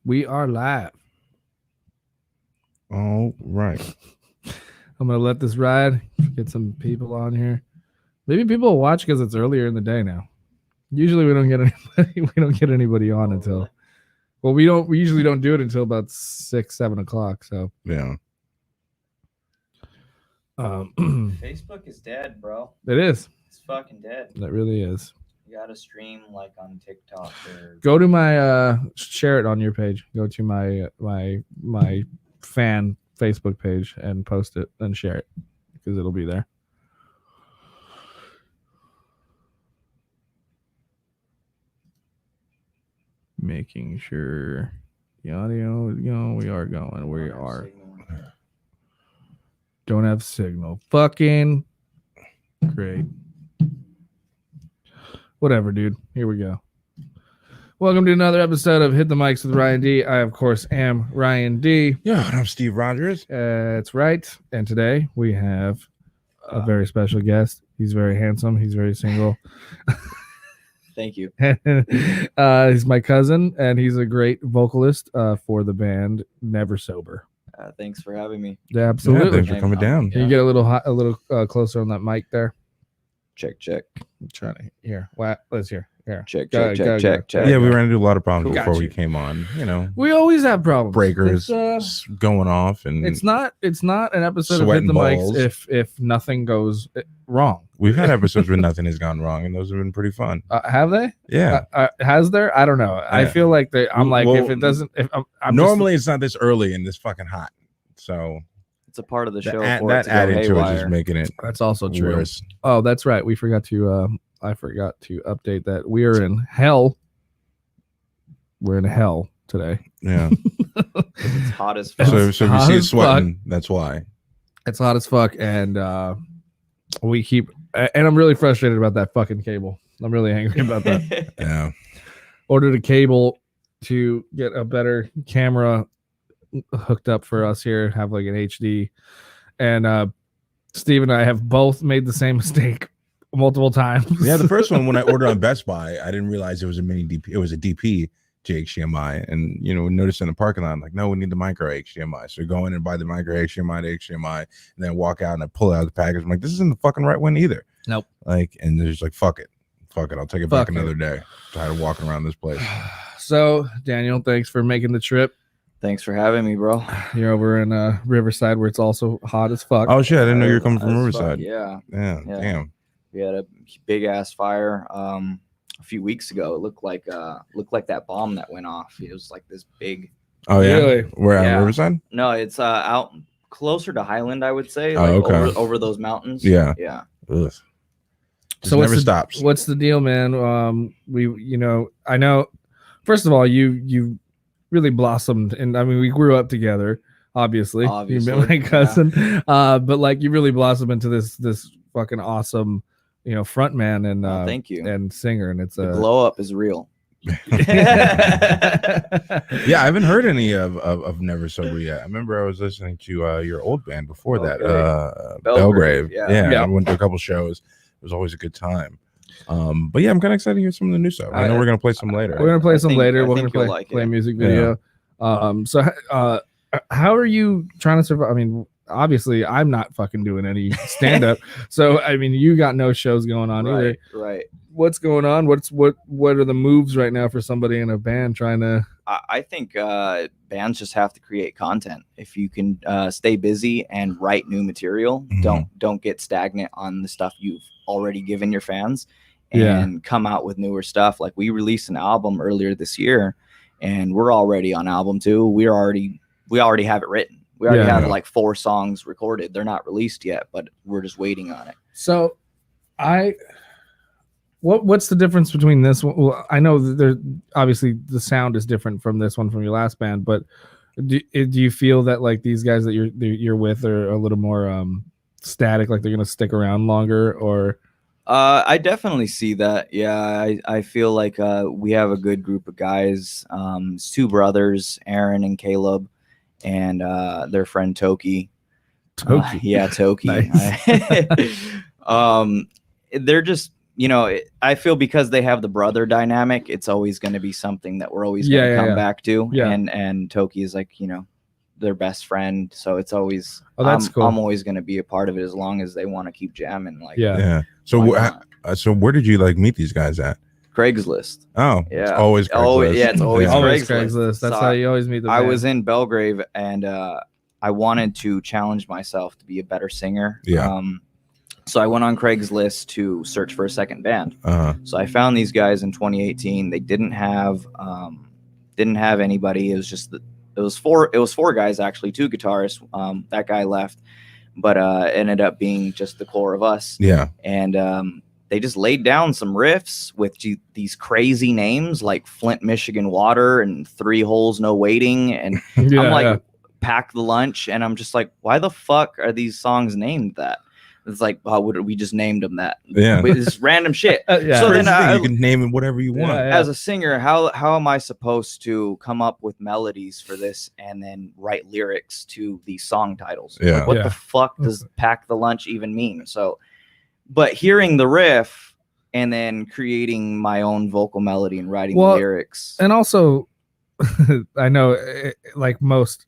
We are live. All right. I'm gonna let this ride. Get some people on here. Maybe people will watch because it's earlier in the day now. Usually we don't get anybody. We don't get anybody on until. Well, we don't. We usually don't do it until about 6, 7 o'clock. So Yeah. Facebook is dead, bro. It is. It's fucking dead. That really is. You gotta stream like on TikTok or Go to my share it on your page. Go to my fan Facebook page and post it and share it because it'll be there. Making sure the audio is going. We are going. We are. Don't have signal. Fucking great. Whatever, dude. Here we go. Welcome to another episode of Hit the Mics with Ryan D. I, of course, am Ryan D. Yeah, I'm Steve Rogers. That's right. And today we have a very special guest. He's very handsome. He's very single. Thank you. He's my cousin, and he's a great vocalist for the band Never Sober. Thanks for having me. Yeah, absolutely. Yeah, thanks for coming down. Can you get a little closer on that mic there? Check. I'm trying to hear. What? Let's hear. Here. Check. Go. Yeah, we ran into a lot of problems Got before you. we came on. You know, We always have problems. breakers It's, going off, and it's not an episode of Hit Sweating the balls. Mics if nothing goes wrong. we've had episodes where nothing has gone wrong, and those have been pretty fun. Have they? Yeah. Has there? I don't know. I Yeah. feel like I'm like, Well, if it doesn't, if I'm Normally, it's not this early and this fucking hot. So It's a part of the show. that for it to go added to it haywire. just making it that's also true. worse. Oh, that's right. We forgot to. I forgot to update that we are in hell. We're in hell today. Yeah. It's hot as fuck. so if you hot see it as sweating, that's why. It's hot as fuck, and we keep. And I'm really frustrated about that fucking cable. I'm really angry about that. Yeah. Ordered a cable to get a better camera hooked up for us here, have like an HD, and Steve and I have both made the same mistake multiple times. Yeah, the first one when I ordered on Best Buy, I didn't realize it was a mini DP. It was a DP to HDMI, and noticed in the parking lot, I'm like, no, we need the micro HDMI. So we go in and buy the micro HDMI to HDMI, and then walk out and I pull it out of the package. I'm like, this isn't the fucking right one either. Nope. Like, and they're just like, fuck it, I'll take it back Fuck it. another day. Tired of walking around this place. So, Daniel, thanks for making the trip. Thanks for having me, bro. You're over in Riverside, where it's also hot as fuck. Oh shit, I didn't know you were coming from Hot as fuck, Riverside. Yeah. Yeah, Yeah. damn. We had a big ass fire a few weeks ago. It looked like that bomb that went off. It was like this big. Oh yeah, Really? we're at Yeah. Riverside. No, it's out closer to Highland, I would say. Oh, Like okay. over those mountains. Yeah. Yeah. Ugh. So Never what's stops. What's the deal, man? I know. First of all, you really blossomed, and I mean, we grew up together. Obviously, you've been my Obviously, cousin. But like, you really blossomed into this fucking awesome, front man and Thank you. and singer, and it's The a glow up is real. Yeah, I haven't heard any of Never Sober yet. I remember I was listening to your old band before that, Belgrave. Yeah. Yeah. I went to a couple shows. It was always a good time. But yeah, I'm kind of excited to hear some of the new stuff. I know we're gonna play some later. We're gonna play I some think- later. I We're gonna think you'll play like a it. music video. So how are you trying to survive? I mean, obviously, I'm not fucking doing any stand up. So I mean, you got no shows going on either. Right. What's going on? What are the moves right now for somebody in a band trying to? I think bands just have to create content. If you can stay busy and write new material, Mhm. don't get stagnant on the stuff you've already given your fans, Yeah. and come out with newer stuff. Like, we released an album earlier this year, and we're already on album 2. We already have it written. We already Yeah. have like 4 songs recorded. They're not released yet, but we're just waiting on it. So, what's the difference between this one? Well, I know that there obviously the sound is different from this one from your last band, but do you feel that like these guys that you're with are a little more static, like they're gonna stick around longer, or? I definitely see that. Yeah, I feel like we have a good group of guys. It's 2 brothers, Aaron and Caleb, and their friend Toki. Toki. Yeah, Toki. Nice. They're just I feel because they have the brother dynamic, it's always going to be something that we're always going to come back to. Yeah. And Toki is like, their best friend. So it's always, that's cool. I'm always going to be a part of it as long as they want to keep jamming. Like, yeah. So, so where did you like meet these guys at? Craigslist. Oh, yeah. It's always Craigslist. It's always Craigslist. That's how you always meet the band. I was in Belgrave and I wanted to challenge myself to be a better singer. Yeah. So I went on Craigslist to search for a second band. So I found these guys in 2018. They didn't have anybody. It was just it was four guys actually, 2 guitarists. That guy left, but it ended up being just the core of us. Yeah. And they just laid down some riffs with these crazy names like Flint, Michigan Water and 3 Holes No Waiting. And I'm like, Pack the Lunch. And I'm just like, why the fuck are these songs named that? It's like, we just named them that. Yeah. It's random shit. Yeah. So then you can name it whatever you want. As a singer, how am I supposed to come up with melodies for this and then write lyrics to these song titles? Yeah. Like, what the fuck does Pack the Lunch even mean? So, but hearing the riff and then creating my own vocal melody and writing lyrics. And also, I know like most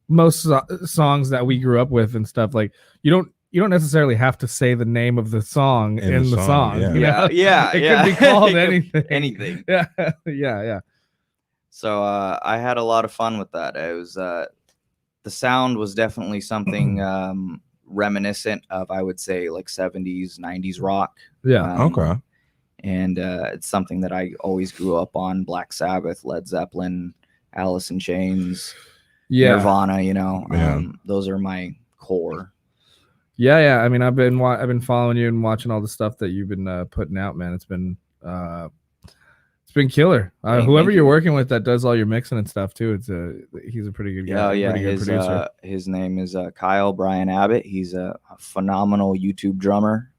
songs that we grew up with and stuff, like you don't necessarily have to say the name of the song in the song. Yeah. It could be called anything. Yeah. So I had a lot of fun with that. It was the sound was definitely something reminiscent of, I would say, like 70s, 90s rock. Yeah. Okay. And it's something that I always grew up on: Black Sabbath, Led Zeppelin, Alice in Chains, Nirvana. Those are my core. Yeah. I mean, I've been following you and watching all the stuff that you've been putting out, man. It's been killer. Whoever you're working with that does all your mixing and stuff too. He's a pretty good guy. Good producer. His name is Kyle Brian Abbott. He's a phenomenal YouTube drummer.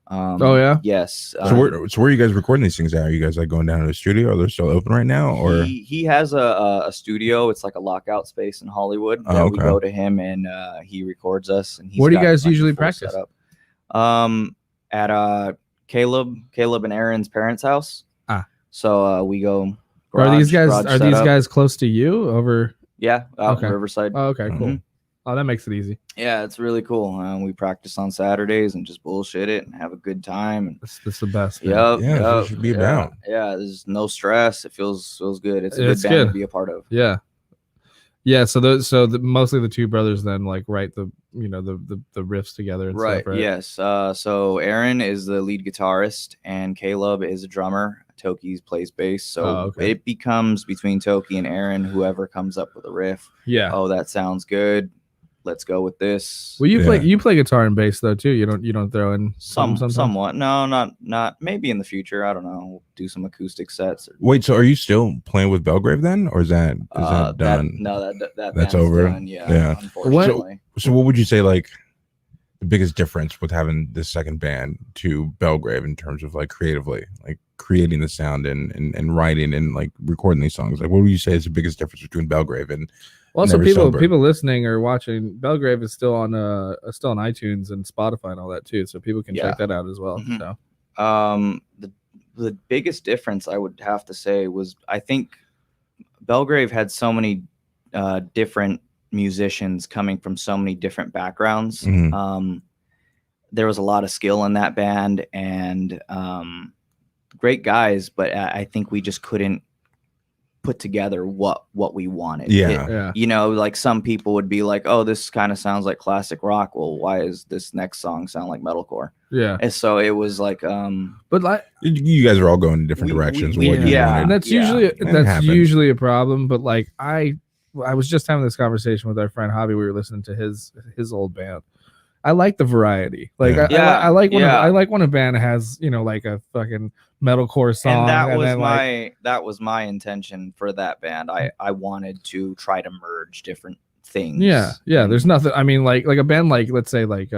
Yes. So where are you guys recording these things at? Are you guys like going down to the studio? Are they still open right now? Or he has a studio. It's like a lockout space in Hollywood. We go to him and he records us. And where do you guys usually practice? At Caleb and Aaron's parents' house. So we go. Are these guys close to you over? Yeah. In Riverside. Oh, okay, cool. Oh, that makes it easy. Yeah, it's really cool. We practice on Saturdays and just bullshit it and have a good time. And that's the best. Yep. Yeah, it should be about. Yeah, there's no stress. It feels good. It's a good band to be a part of. Yeah. So mostly the 2 brothers then like write the riffs together. And right. Stuff, right. Yes. So Aaron is the lead guitarist and Caleb is a drummer. Toki plays bass. So it becomes between Toki and Aaron, whoever comes up with a riff. Yeah. Oh, that sounds good. Let's go with this. Well, you play guitar and bass though too. You don't throw in somewhat. No, not maybe in the future. I don't know. We'll do some acoustic sets. Wait, so are you still playing with Belgrave then, or is that done? That's over. Done, yeah. Unfortunately. So what would you say like the biggest difference with having this second band to Belgrave in terms of like creatively, like creating the sound and writing and like recording these songs? Like what would you say is the biggest difference between Belgrave and also people listening or watching? Belgrave is still on iTunes and Spotify and all that too, so people can check that out as well. Mm-hmm. So the biggest difference I would have to say was, I think Belgrave had so many different musicians coming from so many different backgrounds. Mm-hmm. There was a lot of skill in that band and great guys, but I think we just couldn't put together what we wanted. Like some people would be like, oh, this kind of sounds like classic rock. Well, why is this next song sound like metalcore? And so it was like but like you guys are all going in different directions. And that's usually a problem. But like I was just having this conversation with our friend Hobby. We were listening to his old band. I like the variety. Like I like when a band has, like a fucking metalcore song. And that was my intention for that band. I wanted to try to merge different things. Yeah. There's nothing. I mean, like a band like, let's say like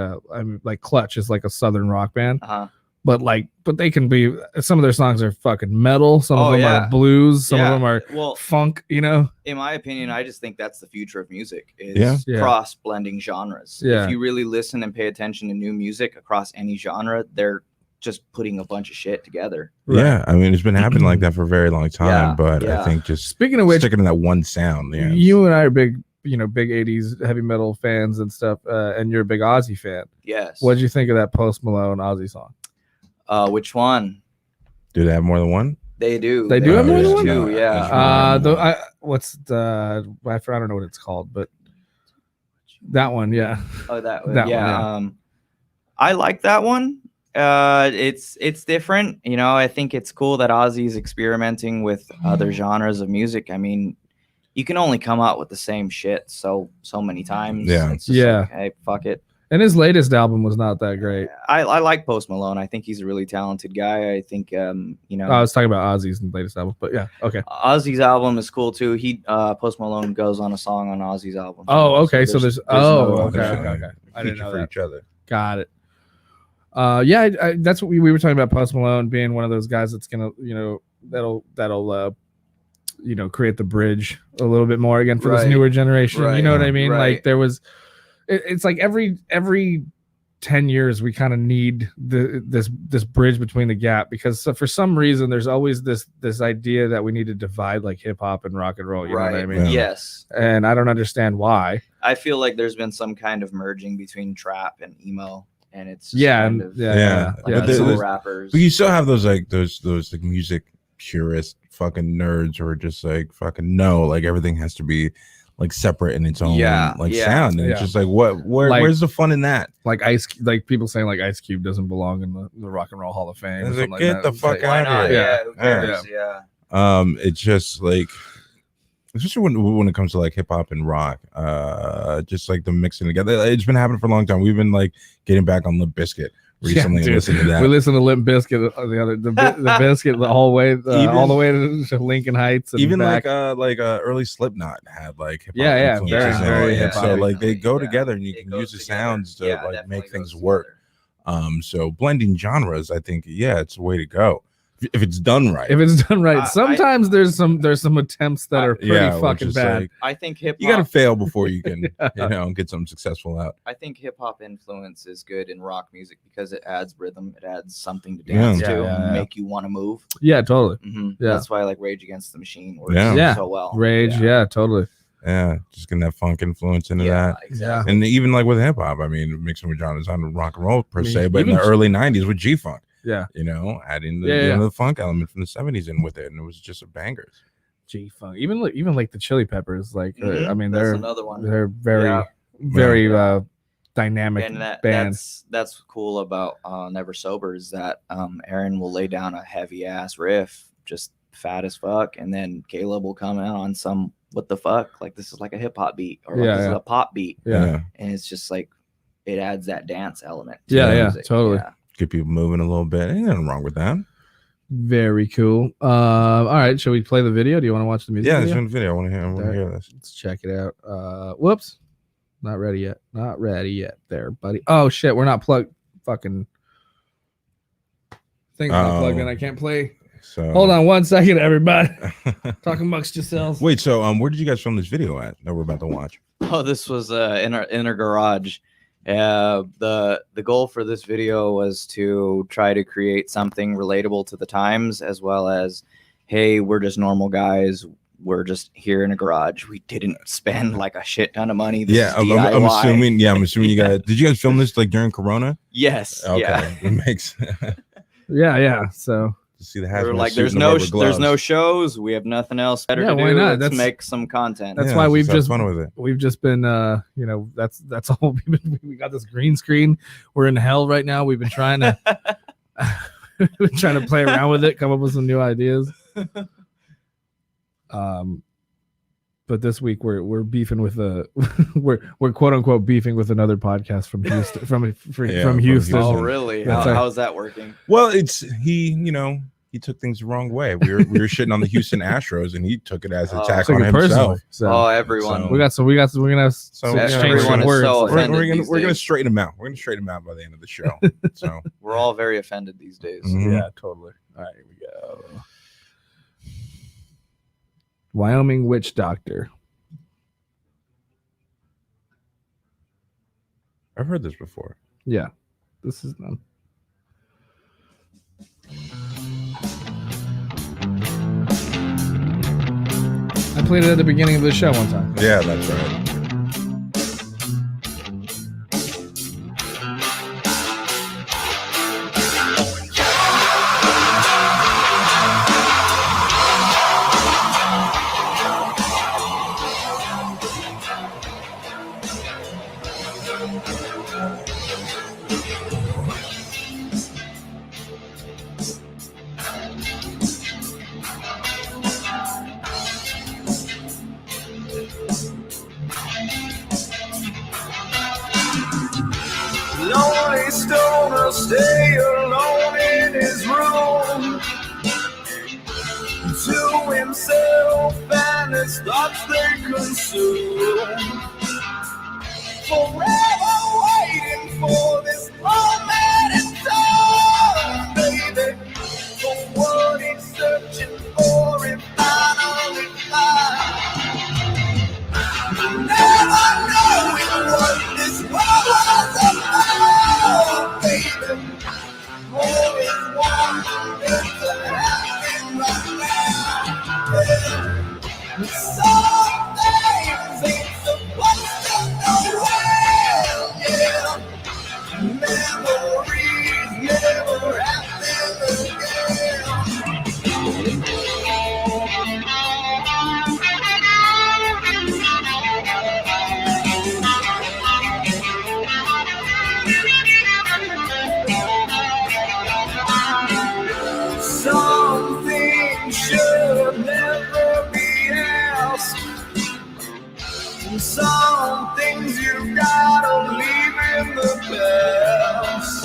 Clutch is like a southern rock band. But they can be, some of their songs are fucking metal. Some of them are blues. Some of them are funk, In my opinion, I just think that's the future of music is cross blending genres. If you really listen and pay attention to new music across any genre, just putting a bunch of shit together. Yeah, I mean, it's been happening like that for a very long time, but I think just speaking of which, sticking to that one sound. Yeah, you and I are big 80s heavy metal fans and stuff, and you're a big Ozzy fan. Yes. What did you think of that Post Malone Ozzy song? Which one? Do they have more than one? They do. They do have more than one? Two, yeah. I don't know what it's called, but that one, yeah. Oh, that one, that yeah. one, yeah. I like that one. It's different. I think it's cool that Ozzy's experimenting with other genres of music. I mean, you can only come out with the same shit so many times. Yeah. It's just like, hey, fuck it. And his latest album was not that great. I like Post Malone. I think he's a really talented guy. I think I was talking about Ozzy's latest album, but yeah, okay. Ozzy's album is cool too. Post Malone goes on a song on Ozzy's album. Oh, okay. So there's okay. I didn't know for each other. Got it. Yeah, that's what we were talking about. Post Malone being one of those guys that's gonna, that'll create the bridge a little bit more again for this newer generation. Right. You know what I mean? Right. Like there was, it's like every 10 years we kind of need this bridge between the gap, because for some reason there's always this idea that we need to divide like hip hop and rock and roll. You know what I mean? Yeah. Yes. And I don't understand why. I feel like there's been some kind of merging between trap and emo. And it's just rappers. But you still have those like music purist fucking nerds who are just like fucking like everything has to be like separate in its own sound, and it's just like where's the fun in that? Like people saying like Ice Cube doesn't belong in the Rock and Roll Hall of Fame. It's like, get the fuck out of here. Who cares? It's just like, especially when it comes to like hip hop and rock, just like the mixing together. It's been happening for a long time. We've been like getting back on Limp Bizkit recently. Listening to that. We listened to Limp Bizkit the Bizkit the whole way, all the way to Lincoln Heights. And even back. like early Slipknot had like hip hop. Very hip hop. So like they go together, and you can use the sounds to like make things work. So blending genres, I think, it's a way to go. If it's done right. Sometimes there's some attempts that are pretty fucking bad. Like, I think hip hop, you gotta fail before you can get something successful out. I think hip hop influence is good in rock music because it adds rhythm, it adds something to dance to, make you want to move. Yeah, totally. Yeah, that's why I like Rage Against the Machine works so well. Rage, totally. Yeah, just getting that funk influence into that. Exactly. And even like with hip hop, I mean, mixing with genres on rock and roll per se, but in the early 90s with G-Funk. Yeah, adding the funk element from the 70s in with it, and it was just a bangers. G-Funk, even like the Chili Peppers, like I mean, that's another one. They're very dynamic and band. That's cool about Never Sober is that Aaron will lay down a heavy ass riff, just fat as fuck, and then Caleb will come in on some what the fuck, like this is like a hip hop beat or like this is a pop beat, and it's just like it adds that dance element. To totally. Get people moving a little bit. Ain't nothing wrong with that. Very cool. All right, shall we play the video? Do you want to watch the music? Yeah, there's one video. I want to hear this. Let's check it out. Whoops, not ready yet. There, buddy. Oh shit, we're not plugged. Fucking thing's not plugged in. I can't play. So hold on 1 second, everybody. Talk amongst yourselves. Wait, so where did you guys film this video at that we're about to watch? Oh, this was in our garage. The goal for this video was to try to create something relatable to the times, as well as, hey, we're just normal guys. We're just here in a garage. We didn't spend like a shit ton of money. I'm assuming. Yeah, I'm assuming you guys. Did you guys film this like during Corona? Yes. Okay. Yeah. It makes. Yeah. So. See the we're like, there's no shows. We have nothing else better to do. Why not? Let's make some content. That's why we've just fun with it. We've just been, that's all we got this green screen. We're in hell right now. We've been trying to, play around with it, come up with some new ideas. But this week we're beefing with we're quote unquote beefing with another podcast from Houston from Houston. Oh, really? How's that working? Well, he took things the wrong way. We were shitting on the Houston Astros, and he took it as an attack on himself. So, everyone. We're gonna have everyone is so offended. We're gonna straighten him out. We're gonna straighten him out by the end of the show. So we're all very offended these days. Mm-hmm. Yeah, totally. All right, here we go. Wyoming witch doctor. I've heard this before. Yeah, this is them. played it at the beginning of the show one time. Yeah, that's right. Lonely stoner stay alone in his room, to himself and his thoughts they consume. Forever waiting for this moment in time, baby, for what he's searching for and finally finds. Never knowing what this world was about, baby. Always wanting to happen right now. Yeah. Some things ain't supposed to go well, yeah. Memories never happen again. Some things should never be asked. And some things you gotta leave in the past.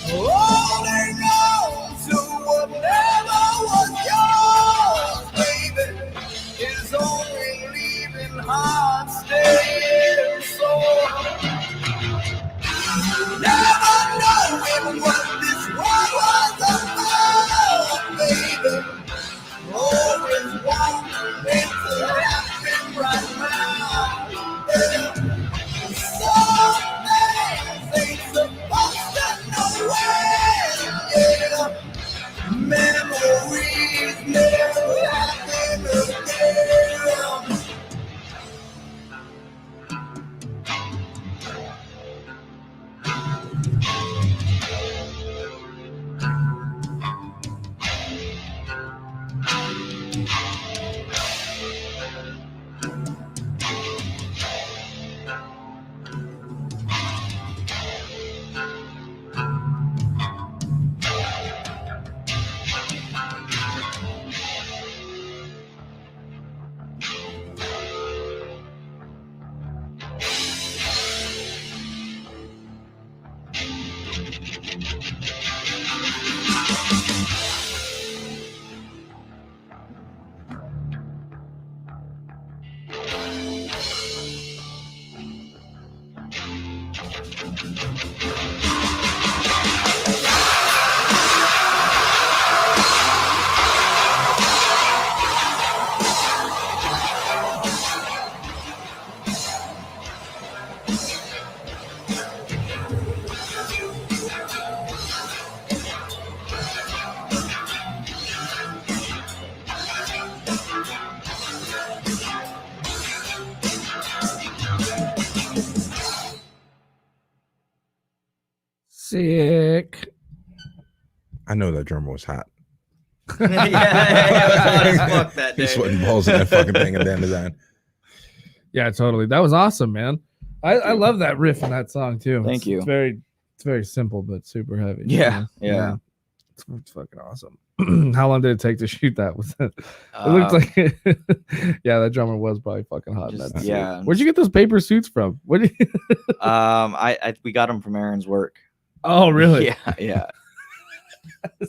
Holding on to whatever was yours, baby, is only leaving hearts staying sore. Never knowing what this world was about, baby. Always wanting it to happen right now. Yeah. Some things ain't supposed to know when. Yeah. Memories never happen again. Sick. I know that drummer was hot. Yeah, it was hot as fuck that day. He's sweating balls in that fucking thing at the end of that. Yeah, totally. That was awesome, man. I love that riff in that song too. Thank you. It's very simple but super heavy. Yeah, yeah. It's fucking awesome. How long did it take to shoot that? Was it? It looked like, yeah, that drummer was probably fucking hot. In that suit. Yeah. Where'd you get those paper suits from? What? We got them from Aaron's work. Oh, really? Yeah. You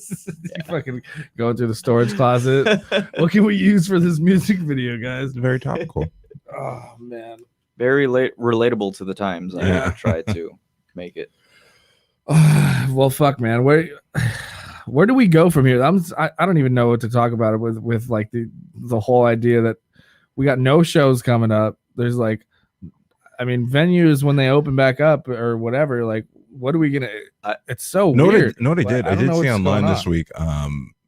fucking going through the storage closet. What can we use for this music video, guys? Very topical. Oh man, very relatable to the times. I tried to make it. Well, fuck, man. Where do we go from here? I don't even know what to talk about it with like the whole idea that we got no shows coming up. There's like, I mean, venues when they open back up or whatever, like, what are we gonna? It's so weird. No, they did. I did see online this week.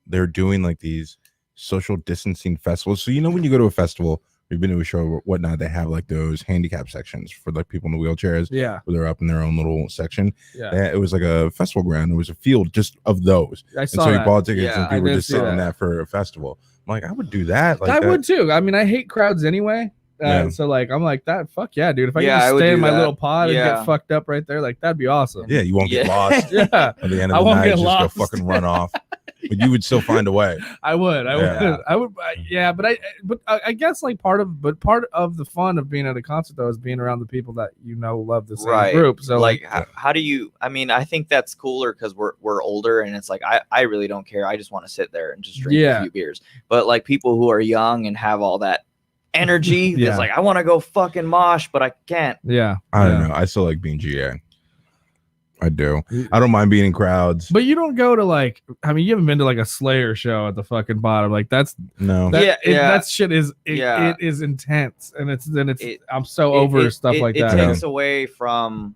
They're doing like these social distancing festivals. So when you go to a festival, we've been to a show or whatnot, they have like those handicap sections for like people in the wheelchairs. Yeah, where they're up in their own little section. Yeah, it was like a festival ground. It was a field just of those. I saw and so that. you bought tickets Yeah, and people were just sitting in that. that for a festival. I'm like, I would do that. Like I would too. I mean, I hate crowds anyway. So like, I'm like that. Fuck yeah, dude. If I could just stay in my little pod and get fucked up right there, like that'd be awesome. Yeah, you won't get lost. Yeah, at the end of the night, just go fucking run off. But you would still find a way. I would. Yeah, but I guess like part of the fun of being at a concert though is being around the people that love the same group. So like how do you? I mean, I think that's cooler because we're older and it's like I really don't care. I just want to sit there and just drink a few beers. But like people who are young and have all that energy, it's like I want to go fucking mosh, but I can't. Yeah, I don't know. I still like being GA. I do. I don't mind being in crowds. But you don't go to like, I mean, you haven't been to like a Slayer show at the fucking bottom. Like that shit is it is intense, and I'm so over stuff like that. It takes away from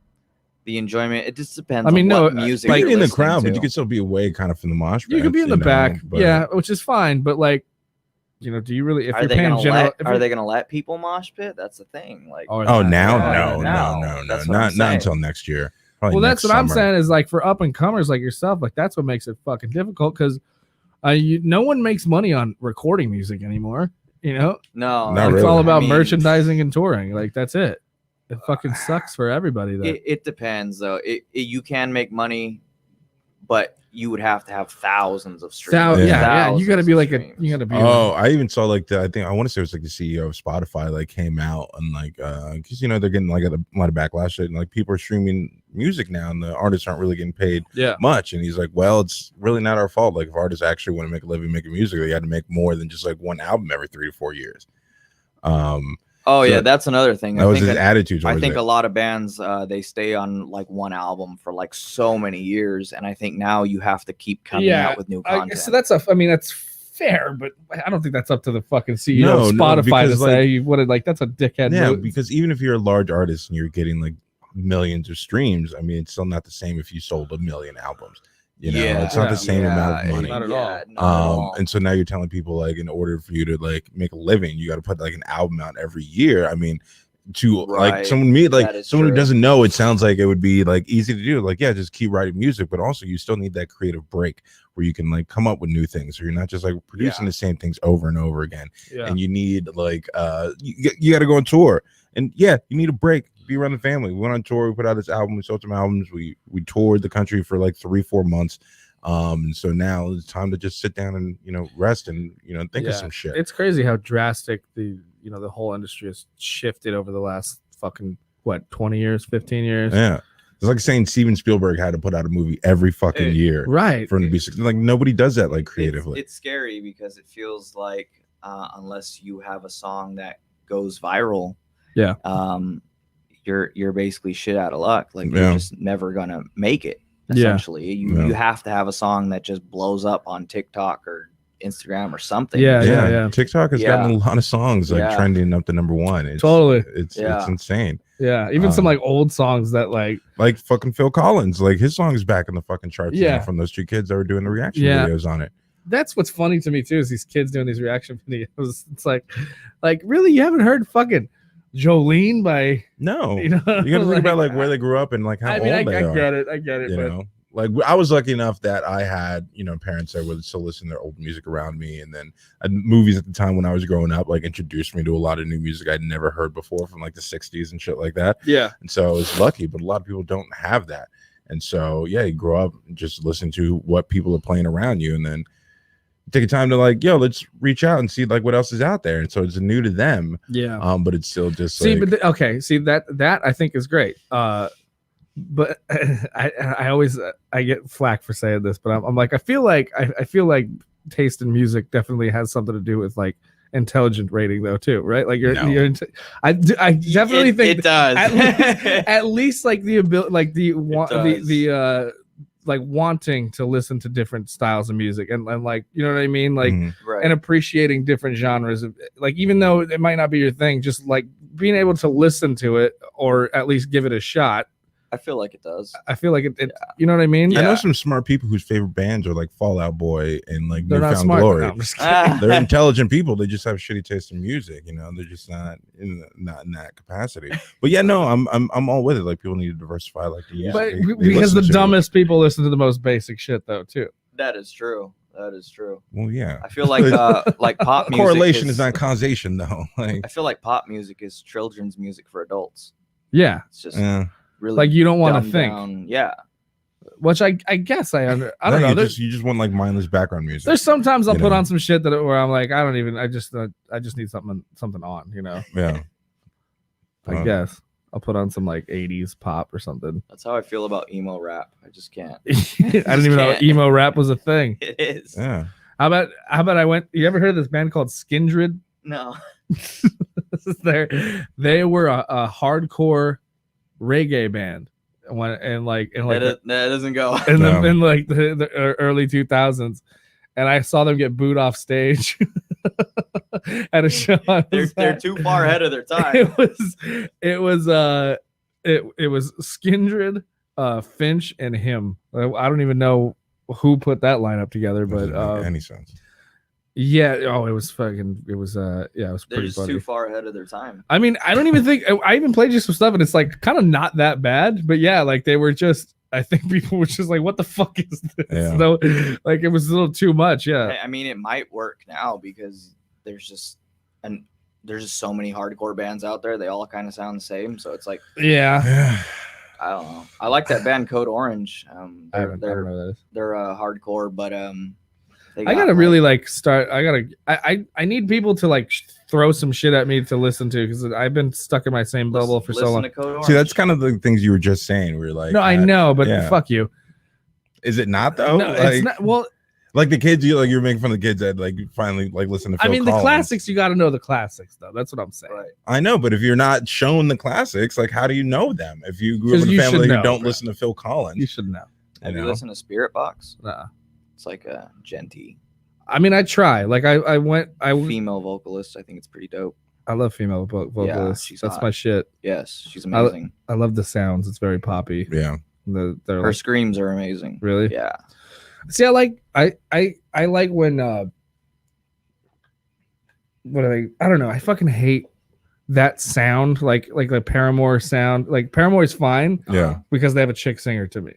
the enjoyment. It just depends. I mean, on what music like you're in the crowd, to. but you can still be away kind of from the mosh pit. You could be in the back, which is fine. But like, do you really? If are you're they paying general, are they gonna let people mosh pit? That's the thing. Like, now, no, not until next year. Probably well, that's what summer. I'm saying is like for up and comers like yourself, like that's what makes it fucking difficult because no one makes money on recording music anymore. No, it's all about merchandising and touring. Like that's it. It fucking sucks for everybody. Though it depends though. You can make money, but you would have to have thousands of streams. You got to be like you got to be. Oh, I even saw like I want to say it was like the CEO of Spotify like came out and like because they're getting like a lot of backlash and like people are streaming music now and the artists aren't really getting paid much, and he's like, well, it's really not our fault. Like if artists actually want to make a living making music, they had to make more than just like one album every 3 to 4 years. That's another thing. That was his attitude. I think a lot of bands they stay on like one album for like so many years, and I think now you have to keep coming out with new content. So that's that's fair, but I don't think that's up to the fucking CEO of Spotify to say what that's a dickhead. Yeah, move. Because even if you're a large artist and you're getting like millions of streams, I mean, it's still not the same if you sold 1 million albums. It's not the same amount of money. Not at all. And so now you're telling people like in order for you to like make a living, you got to put like an album out every year. I mean, like someone who doesn't know, it sounds like it would be like easy to do. Like, just keep writing music, but also you still need that creative break where you can like come up with new things. So you're not just like producing the same things over and over again. Yeah. And you need like you got to go on tour, and you need a break. Be around the family. We went on tour. We put out this album. We sold some albums. We toured the country for like 3-4 months. And so now it's time to just sit down and rest and think of some shit. It's crazy how drastic the whole industry has shifted over the last fucking 20 years, 15 years. Yeah. It's like saying Steven Spielberg had to put out a movie every fucking year, right? For him to be like nobody does that like creatively. It's scary because it feels like unless you have a song that goes viral, you're basically shit out of luck. Like you're just never gonna make it. Essentially, you have to have a song that just blows up on TikTok or Instagram or something. Yeah. TikTok has gotten a lot of songs like trending up to number 1. It's insane. Yeah, even some like old songs that like fucking Phil Collins, like his song is back in the fucking charts now from those 2 kids that were doing the reaction videos on it. That's what's funny to me too, is these kids doing these reaction videos. It's like really, you haven't heard fucking Jolene by you gotta think about like where they grew up and like how old they are. I get it. Like I was lucky enough that I had parents that would still listen to their old music around me, and then movies at the time when I was growing up like introduced me to a lot of new music I'd never heard before from like the 60s and shit like that. And so I was lucky, but a lot of people don't have that, and so you grow up and just listen to what people are playing around you, and then take a time to like, let's reach out and see like what else is out there. And so it's new to them. But it's still just that I think is great. But I always I get flack for saying this, but I'm like, I feel like taste in music definitely has something to do with like intelligent rating though too, right? Like I definitely think it does. At least like the ability, like the like wanting to listen to different styles of music and like what I mean, like and appreciating different genres of, like, even though it might not be your thing, just like being able to listen to it or at least give it a shot I feel like it does. I feel like it you know what I mean? I know some smart people whose favorite bands are like Fall Out Boy and like They're not Newfound smart. Glory. No, I'm just kidding. They're intelligent people. They just have shitty taste in music. You know, they're just not in that capacity. But yeah, no, I'm all with it. Like people need to diversify like the music. But they because the listen to. dumbest people listen to the most basic shit though too. That is true. That is true. Well, yeah. I feel like pop music Correlation is not causation though. Like I feel like pop music is children's music for adults. Yeah. It's just yeah. really Like you don't want to dumbed think. down. Yeah. Which I guess I don't know. You just want like mindless background music. There's sometimes I'll You put know? on some shit where I'm like, I just need something on, you know. Yeah. I guess I'll put on some like 80s pop or something. That's how I feel about emo rap. I just can't. I didn't even know emo rap was a thing. It is. Yeah. How about you ever heard of this band called Skindred? No. This is they were a hardcore reggae band That doesn't go. in like the early 2000s, and I saw them get booed off stage at a show. They're too far ahead of their time. It was Skindred, Finch, and him. I don't even know who put that lineup together, but Doesn't make any sense. yeah. Oh, it was fucking. It was it was They're pretty just funny. too far ahead of their time. I mean, I don't even think I even played just some stuff, and it's like kind of not that bad. But yeah, like they were just. I think people were just like, "What the fuck is this?" Yeah. No, like it was a little too much. Yeah. I mean, it might work now because there's just so many hardcore bands out there. They all kind of sound the same. So it's like, Yeah. Yeah. I don't know. I like that band Code Orange. I don't know what that is. They're hardcore, but I gotta really like start. I need people to like throw some shit at me to listen to because I've been stuck in my same bubble for so long. to Code Orange. See, that's kind of the things you were just saying. We were like, No, I know, but yeah. fuck you. Is it not though? No, like, it's not. Well, like the kids, you're making fun of the kids that like finally like listen to. Phil I mean, Collins. the classics. You got to know the classics, though. That's what I'm saying. Right. I know, but if you're not shown the classics, like how do you know them? If you grew up in a You family should who know, don't bro. listen to Phil Collins, You should know. Have you know? listened to Spirit Box? Nah. It's like a genty I mean, I try. Like I female vocalist. I think it's pretty dope. I love female vocalists. she's That's hot. my shit. Yes, she's amazing. I love the sounds. It's very poppy. yeah. They're Her like, screams are amazing. really. Yeah. See, I like when what are they? I don't know. I fucking hate that sound, like the Paramore sound. Like Paramore is fine Yeah. because they have a chick singer to me.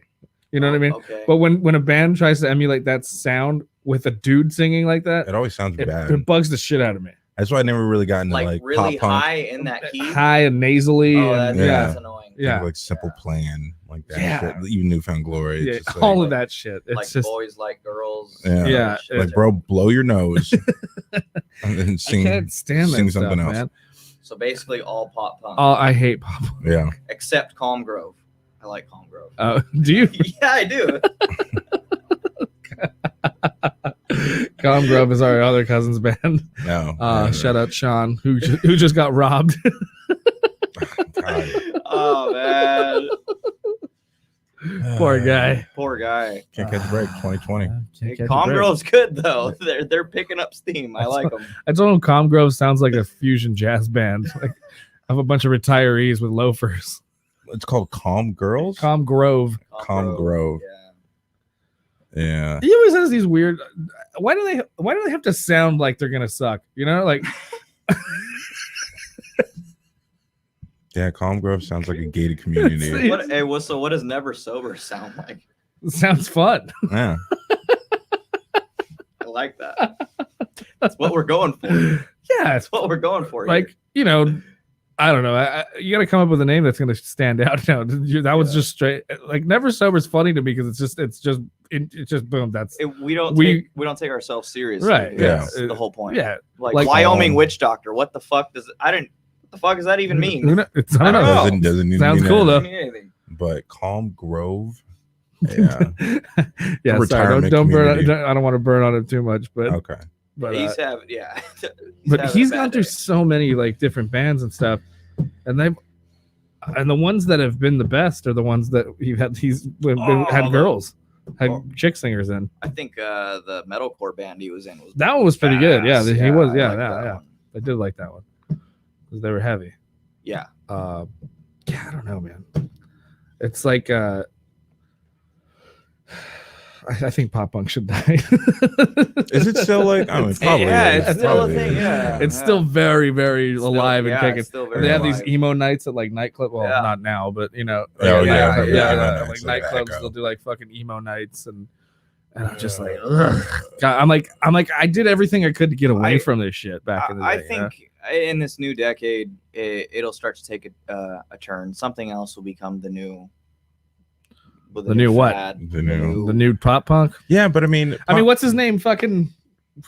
You know what I mean? Okay. But when a band tries to emulate that sound with a dude singing like that, It always sounds bad. it bugs the shit out of me. That's why I never really got into like really pop punk. high in that key. High and nasally. Oh, and, that's yeah. annoying. Yeah. Like Simple Plan, like that. Yeah. Shit. Even Newfound Glory. It's Yeah, just like, all of that shit. It's Like just boys like girls. Yeah. Yeah, Shit. like, bro, blow your nose and then I sing. can't stand that sing stuff, something else. man. So basically all pop punk. I hate pop. Yeah. Except Calm Grove. I like Calm Grove. Do you? Yeah, I do. Calm Grove is our other cousin's band. No. Yeah. Shout out Sean, who just got robbed. God. Oh man. Poor guy. Poor guy. Can't catch a break. 2020. Can't catch a Calm break. Grove's good though. They're picking up steam. I like them. I told him Calm Grove sounds like a fusion jazz band. Like I have a bunch of retirees with loafers. It's called Calm Girls. Calm Grove. Calm Grove. Yeah. Yeah. He always has these weird. Why do they have to sound like they're gonna suck? You know, like Yeah. Calm Grove sounds like a gated community. What does Never Sober sound like? it sounds fun. Yeah. I like that. That's what we're going for. Yeah, it's That's what we're going for. like, you know, I don't know. You got to come up with a name that's going to stand out. Now that was just straight. Like Never Sober is funny to me because it's just boom. That's we don't take ourselves seriously. right. Yeah, That's the whole point. Yeah, Like, like- Wyoming witch doctor. What the fuck does what the fuck does that even mean? I don't know. Doesn't need to Sounds mean cool, that. though. Doesn't mean anything. But Calm Grove. Yeah. Yeah, sorry. Retirement Don't burn. community. I don't want to burn on it too much, but Okay. but He's having a gone bad through day. so many like different bands and stuff, and the ones that have been the best are the ones that had girls, chick singers in. I think the metalcore band he was in was That one was pretty good. Yeah, badass. he was. I Yeah, like that yeah. one. I did like that one because they were heavy. Yeah. Yeah, I don't know, man. It's like I think pop punk should die. Is it still like? I mean, probably. Yeah, is. it's still a Probably thing. is. Yeah, It's still very, very alive and kicking. It's still very They have alive. these emo nights at like nightclub. Well, not now, but you know, Oh, yeah, like nights, nightclubs. Echo. They'll do like fucking emo nights, and I'm just like, ugh. God, I'm like, I did everything I could to get away from this shit back in the day. I think in this new decade, it'll start to take a turn. Something else will become the new. The new what? The new pop punk. Yeah, but I mean, what's his name? Fucking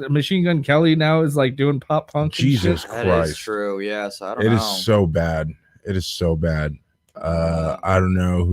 Machine Gun Kelly now is like doing pop punk. Jesus That Christ, is true. Yes, I don't know. It is so bad. It is so bad. I don't know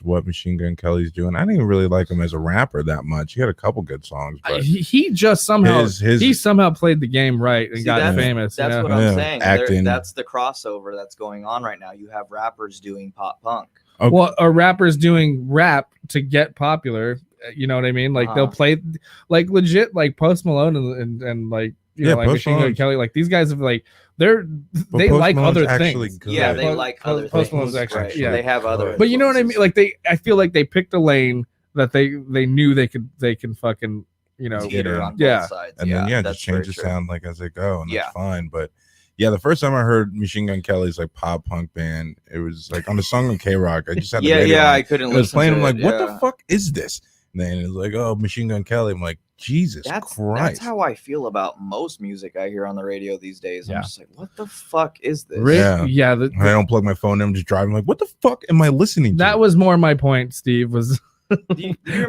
what Machine Gun Kelly's doing. I didn't even really like him as a rapper that much. He had a couple good songs, but he just somehow he somehow played the game right and got famous. That's what I'm saying. Acting. That's the crossover that's going on right now. You have rappers doing pop punk. Okay. Well, are rappers doing rap to get popular? You know what I mean? Like they'll play like legit like Post Malone and like you know like Machine Gun Kelly. Like these guys have like they like other things. Good. Yeah, they like other things. Post Malone's actually right. yeah. They have other. But you know what I mean? Like I feel like they picked a lane that they knew they can fucking you know teeter on yeah both sides. And then just change the sound like as they go, and that's fine. But yeah, the first time I heard Machine Gun Kelly's like pop punk band, it was like on the song on K-Rock. I just had the radio on. I couldn't listen. I was playing. I'm like, it, what the fuck is this? And then it was like, oh, Machine Gun Kelly. I'm like, Jesus Christ. That's how I feel about most music I hear on the radio these days. I'm just like, what the fuck is this? Yeah. I don't plug my phone in. I'm just driving. I'm like, what the fuck am I listening to? That was more my point, Steve. Was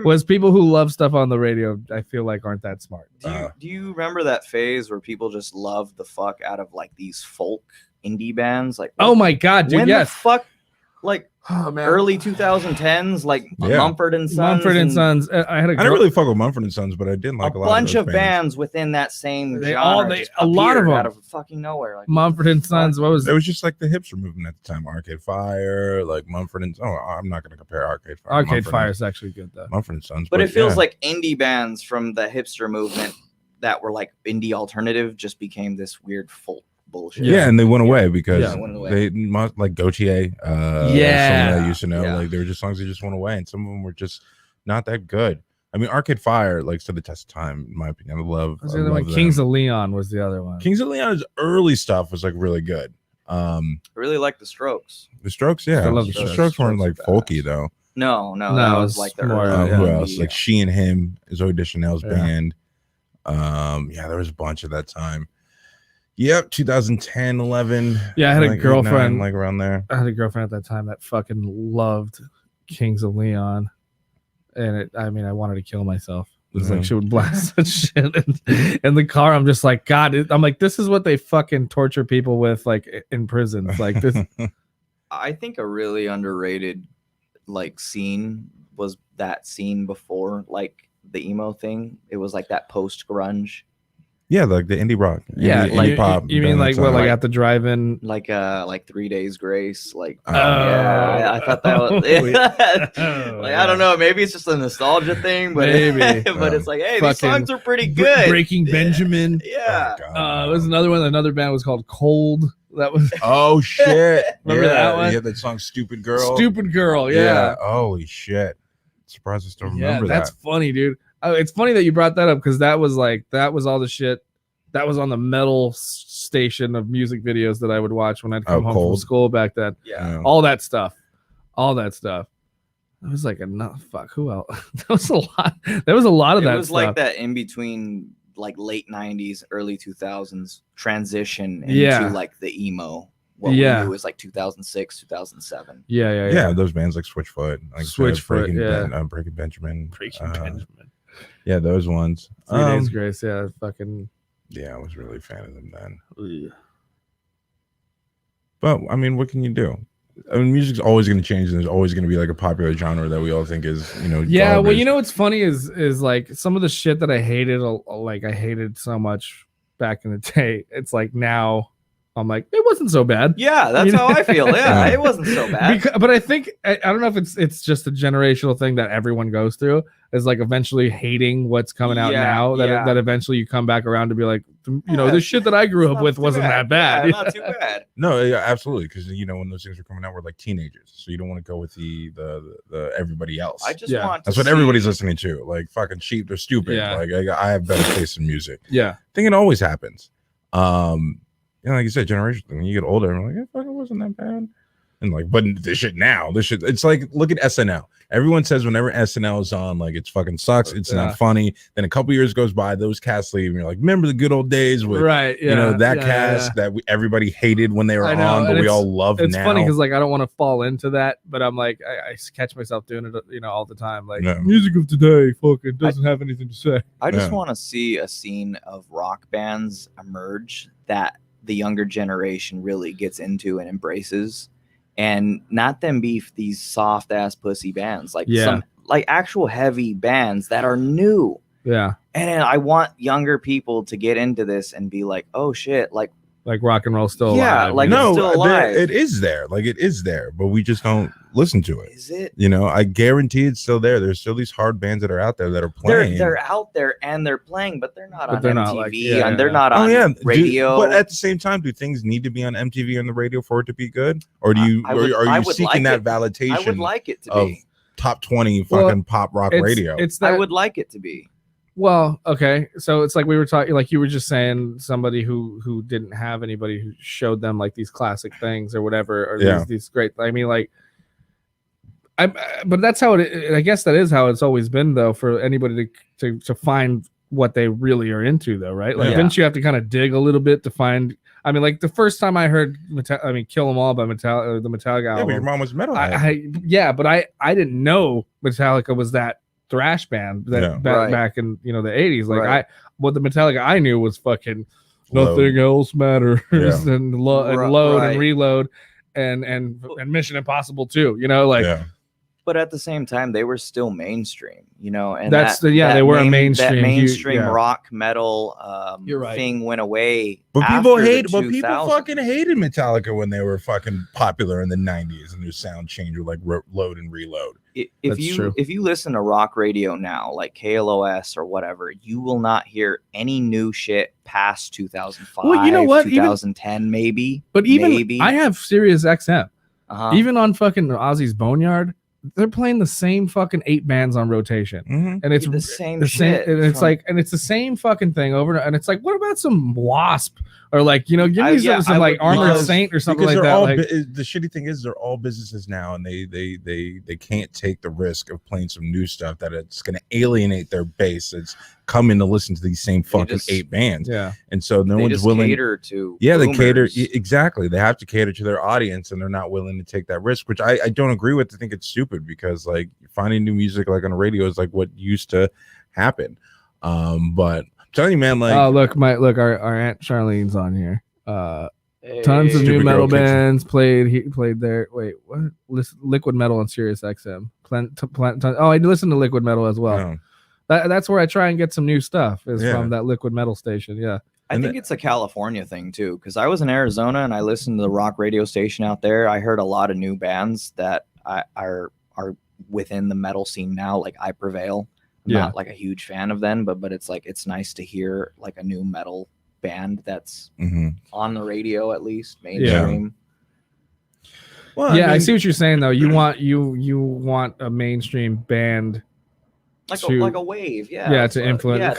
was people who love stuff on the radio, I feel like aren't that smart. Do you remember that phase where people just loved the fuck out of like these folk indie bands? Like, oh my god, dude, when yes. the fuck, like early 2010s, like Mumford and Sons. Mumford and Sons. I didn't really fuck with Mumford and Sons, but I did like a lot bunch of bands within that same They genre. a lot of them out of fucking nowhere. Like, Mumford and Sons. What was it? Was just like the hipster movement at the time. Arcade Fire, like Mumford and I'm not going to compare Arcade Fire. Arcade Fire is actually good though. Mumford and Sons, but it feels like indie bands from the hipster movement that were like indie alternative just became this weird folk bullshit. Yeah, and they went away because they must like Gautier. Someone I used to know. Like they were just songs that just went away, and some of them were just not that good. I mean, Arcade Fire like stood the test of time, in my opinion. I love Kings of Leon was the other one. Kings of Leon's early stuff was like really good. I really like the Strokes. The Strokes, yeah. I love the Strokes weren't like folky though. No, that was like the early, who else? Like She and Him, Zoe Deschanel's band. There was a bunch at that time. Yep, 2010, 11. Yeah, I had a girlfriend 9, like around there. I had a girlfriend at that time that fucking loved Kings of Leon, and I wanted to kill myself. It was like she would blast that shit in the car. I'm just like, God, I'm like, this is what they fucking torture people with, like in prisons. Like this. I think a really underrated like scene was that scene before like the emo thing. It was like that post grunge. Yeah, like the indie rock. Indie pop. You mean like what? Like at the drive-in? Like 3 Days Grace. Like I thought that was. Like I don't know. Maybe it's just a nostalgia thing, but but it's like, hey, these songs are pretty good. Breaking Benjamin. Yeah. There was another one. Another band was called Cold. That was. Oh shit! Remember that one? Yeah, that song "Stupid Girl." Stupid Girl. Yeah. Holy shit! Surprised I still remember that. That's funny, dude. It's funny that you brought that up because that was all the shit that was on the metal station of music videos that I would watch when I'd come home from school back then. Yeah. All that stuff. I was like, fuck, who else? That was a lot. There was a lot of that. It was like that in between like late 90s, early 2000s transition into like the emo. What we knew was like 2006, 2007. Yeah. Those bands like Switchfoot, like Switchfoot, Breaking Benjamin. Breaking Benjamin. Yeah, those ones. 3 Days Grace. Yeah, fucking. Yeah, I was really a fan of them then. Yeah. But I mean, what can you do? I mean, music's always going to change, and there's always going to be like a popular genre that we all think is, Yeah, garbage. well, you know what's funny is like some of the shit that I hated, like I hated so much back in the day. It's like now I'm like, it wasn't so bad. Yeah, that's how I feel. Yeah, it wasn't so bad. But I think I don't know if it's just a generational thing that everyone goes through, is like eventually hating what's coming out now. That eventually you come back around to be like, this shit that I grew up with wasn't that bad. Yeah, not too bad. No, yeah, absolutely, because when those things were coming out, we're like teenagers, so you don't want to go with the everybody else. I just want. That's what everybody's listening to. Like fucking sheep, they're stupid. Yeah. Like I have better taste in music. Yeah, I think it always happens. Like you said, generation thing. When you get older, I'm like, it wasn't that bad. And like, but this shit, it's like, look at SNL. Everyone says whenever SNL is on, like, it's fucking sucks. It's not funny. Then a couple years goes by, those casts leave, and you're like, remember the good old days with, that cast that everybody hated when they were on, but we all love now. It's funny because like I don't want to fall into that, but I'm like, I catch myself doing it, all the time. Like, music of today, fucking doesn't have anything to say. I just want to see a scene of rock bands emerge that the younger generation really gets into and embraces, and not them be these soft ass pussy bands, like some like actual heavy bands that are new. Yeah. And I want younger people to get into this and be like, oh shit, like rock and roll still alive. Yeah, like it's still alive. It is there. Like it is there, but we just don't listen to it. Is it? I guarantee it's still there. There's still these hard bands that are out there that are playing. They're out there and they're playing, but they're not on they're MTV not and they're not on radio. But at the same time, do things need to be on MTV and the radio for it to be good? Or are you seeking that validation? I would like it to be top 20 fucking pop rock radio. I would like it to be. Well, okay, so it's like we were talking, like you were just saying, somebody who didn't have anybody who showed them like these classic things or whatever, or these great. I mean, like, but that's how it. I guess that is how it's always been, though, for anybody to find what they really are into, though, right? Like, didn't you have to kind of dig a little bit to find? I mean, like the first time I heard, "Kill 'Em All" by Metallica, the Metallica album. Yeah, but your mom was metal. But I didn't know Metallica was that thrash band back in the 80s. Like what the Metallica I knew was fucking Nothing Else Matters and Load and Reload and Mission Impossible too. But at the same time, they were still mainstream, and they were a mainstream. That mainstream rock metal thing went away. But people fucking hated Metallica when they were fucking popular in the 90s, and their sound changed with like Load and Reload. If you listen to rock radio now, like KLOS or whatever, you will not hear any new shit past 2005. Well, you know what? 2010 maybe. But even I have Sirius XM. Even on fucking Ozzy's Boneyard, they're playing the same fucking 8 bands on rotation, and it's the same shit. And it's it's the same fucking thing over. And it's like, what about some Wasp or like give me some like Armored Saint or something like that? The shitty thing is they're all businesses now, and they can't take the risk of playing some new stuff that it's going to alienate their base. It's coming to listen to these same fucking 8 bands, and so no one's willing. Cater to they cater exactly. They have to cater to their audience, and they're not willing to take that risk, which I don't agree with. I think it's stupid because like finding new music like on the radio is like what used to happen. But I'm telling you, man, like look our Aunt Charlene's on here. Tons of new metal bands played. He played there. Wait, what? Liquid Metal on Sirius XM. I listen to Liquid Metal as well. No. That's where I try and get some new stuff from that Liquid Metal station. Yeah. I think it's a California thing too, because I was in Arizona and I listened to the rock radio station out there. I heard a lot of new bands that are within the metal scene now, like I Prevail. I'm not like a huge fan of them, but it's like it's nice to hear like a new metal band that's on the radio, at least mainstream. Well, I see what you're saying though. You want a mainstream band like a wave, to influence,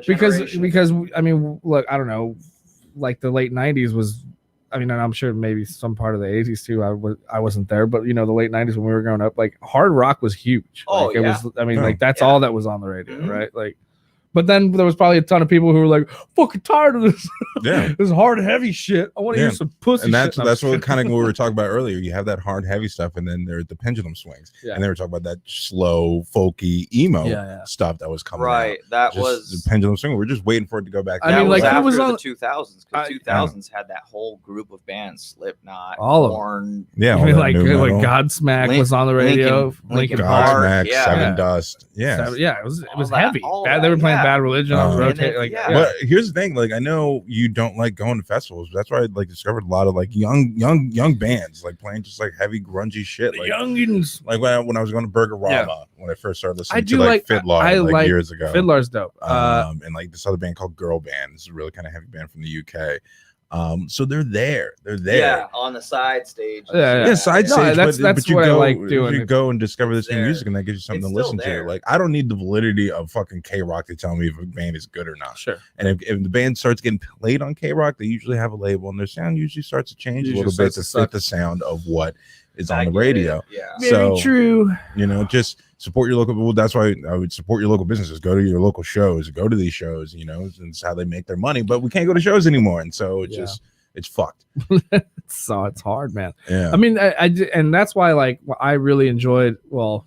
because I mean, look, I don't know, like the late 90s was, I mean, and I'm sure maybe some part of the 80s too. I wasn't there, but the late 90s when we were growing up, like hard rock was huge. It was. I mean, like that's all that was on the radio, right? Like, but then there was probably a ton of people who were like, fucking tired of this. This hard, heavy shit. I want to hear some pussy. And that's what kind of what we were talking about earlier. You have that hard, heavy stuff, and then there's the pendulum swings. And they were talking about that slow, folky, emo stuff that was coming out. That was the pendulum swing. We're just waiting for it to go back. I mean, like it was on the 2000s. Because 2000s had that whole group of bands: Slipknot, Korn. I mean, like Godsmack was on the radio. Linkin Park, Seven Dust. It was heavy. They were playing Bad Religion on rotate. Like, But here's the thing, like I know you don't like going to festivals. That's why I like discovered a lot of like young bands like playing just like heavy grungy shit. The like youngins. Like when I was going to Burger Rama when I first started listening to like Fiddler like years ago. Fiddler's dope. And like this other band called Girl Band. This is a really kind of heavy band from the UK. So they're there. Yeah, on the side stage. Side stage. That's what I like doing. You go and discover this new music, and that gives you something to listen to. Like I don't need the validity of fucking K-Rock to tell me if a band is good or not. Sure. And if the band starts getting played on K-Rock, they usually have a label, and their sound usually starts to change a little bit to fit the sound of what is on the radio. Very true. Just support your local. Well, that's why I would support your local businesses. Go to your local shows. Go to these shows. And it's how they make their money. But we can't go to shows anymore, and so it's fucked. So it's hard, man. Yeah. I mean, and that's why like I really enjoyed. Well,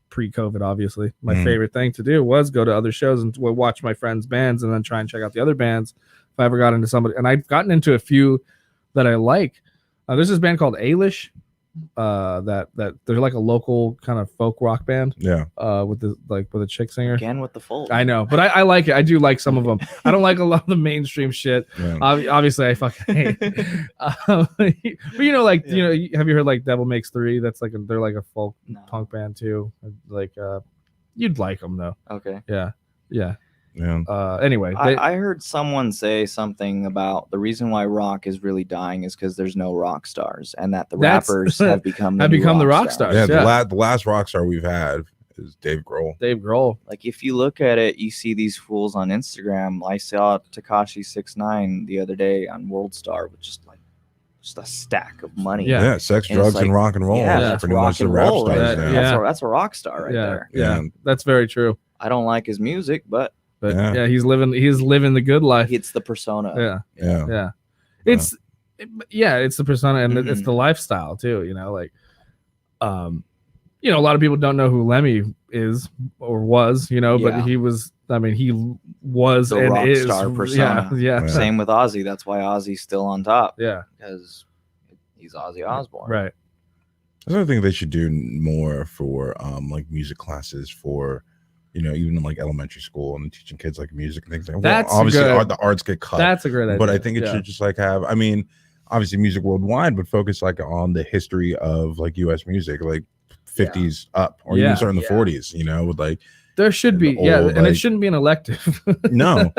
pre-COVID, obviously, my favorite thing to do was go to other shows and watch my friends' bands, and then try and check out the other bands if I ever got into somebody. And I've gotten into a few that I like. There's this band called Ailish. That they're like a local kind of folk rock band. With a chick singer. Again with the folk. I know, but I like it. I do like some of them. I don't like a lot of the mainstream shit. Obviously, I fucking hate. But have you heard like Devil Makes Three? That's like they're like a folk punk band too. Like you'd like them though. Okay. Yeah. Anyway, I heard someone say something about the reason why rock is really dying is because there's no rock stars, and that the rappers have become the rock stars. The last rock star we've had is Dave Grohl. Like if you look at it, you see these fools on Instagram. I saw Tekashi 6ix9ine the other day on World Star with just a stack of money. Sex, drugs, and rock and roll. That's pretty rock much the and rap roll. stars now. That's a rock star right there. Yeah, that's very true. I don't like his music, but he's living the good life. It's the persona. It's the persona, and it's the lifestyle too. A lot of people don't know who Lemmy is or was, but he was. I mean, he was the and rock is star persona. Yeah. Same with Ozzy. That's why Ozzy's still on top. Yeah, because he's Ozzy Osbourne. Right. I think they should do more for like music classes for. Even in like elementary school and teaching kids like music and things like that. Well, obviously the arts get cut. That's a great idea. But I think it should just like have, I mean, obviously music worldwide, but focus like on the history of like US music, like 50s up or even starting the 40s, with like there should be old, and it shouldn't be an elective. No.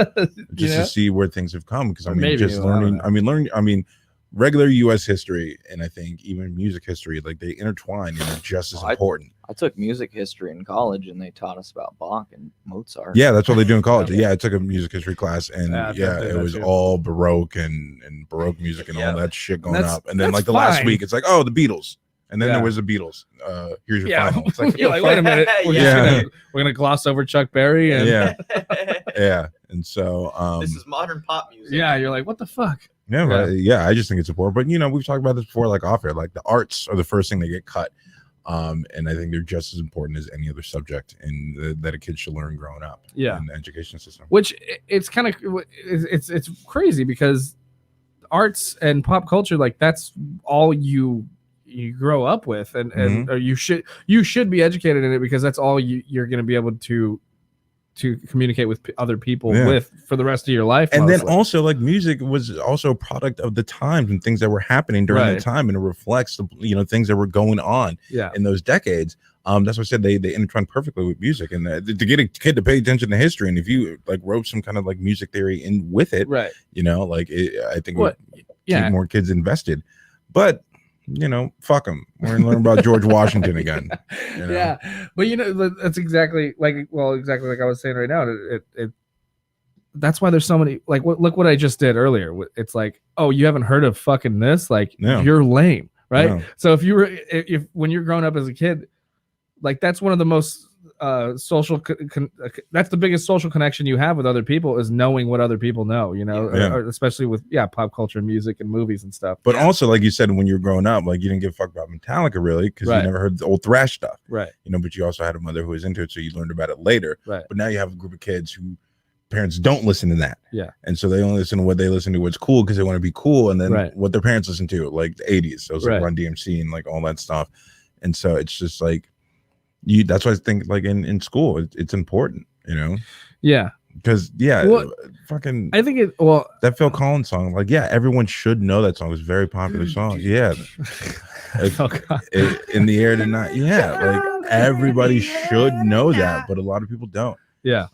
Just to see where things have come. Because I mean just learning regular US history and I think even music history, like they intertwine and they're just as important. I took music history in college and they taught us about Bach and Mozart. Yeah, that's what they do in college. I took a music history class and it was all Baroque and Baroque music and all that shit going up. And then like the last week, it's like, oh, the Beatles. And then there was the Beatles. Here's your final. It's like, you're like, wait a minute. We're gonna gloss over Chuck Berry and And so this is modern pop music. Yeah, you're like, what the fuck? I just think it's important. But we've talked about this before, like off air, like the arts are the first thing they get cut. And I think they're just as important as any other subject that a kid should learn growing up in the education system. Which it's kind of it's crazy because arts and pop culture, like that's all you grow up with, and or you should be educated in it because that's all you're going to be able to communicate with other people with for the rest of your life. And then also like music was also a product of the times and things that were happening during the time, and it reflects the things that were going on in those decades. That's what I said, they intertwine perfectly with music, and to get a kid to pay attention to history, and if you like wrote some kind of like music theory in with it, I think would keep more kids invested. But fuck them. We're gonna learn about George Washington again. Yeah, but that's exactly like I was saying right now. It that's why there's so many. Like, look what I just did earlier. It's like, oh, you haven't heard of fucking this? Like, you're lame, right? No. So if when you're growing up as a kid, like that's one of the most social. That's the biggest social connection you have with other people is knowing what other people know. Especially with pop culture, music, and movies and stuff. But also, like you said, when you were growing up, like you didn't give a fuck about Metallica really because you never heard the old thrash stuff, right? But you also had a mother who was into it, so you learned about it later, right? But now you have a group of kids who parents don't listen to that, and so they only listen to what they listen to, what's cool because they want to be cool, and then what their parents listen to, like the 80s, so it was like Run DMC and like all that stuff, and so it's just like. That's why I think like in school it's important, Yeah, Because fucking. I think that Phil Collins song, like everyone should know that song. It's a very popular song. Yeah, in the air tonight. Yeah, like everybody should know that, but a lot of people don't. Yeah.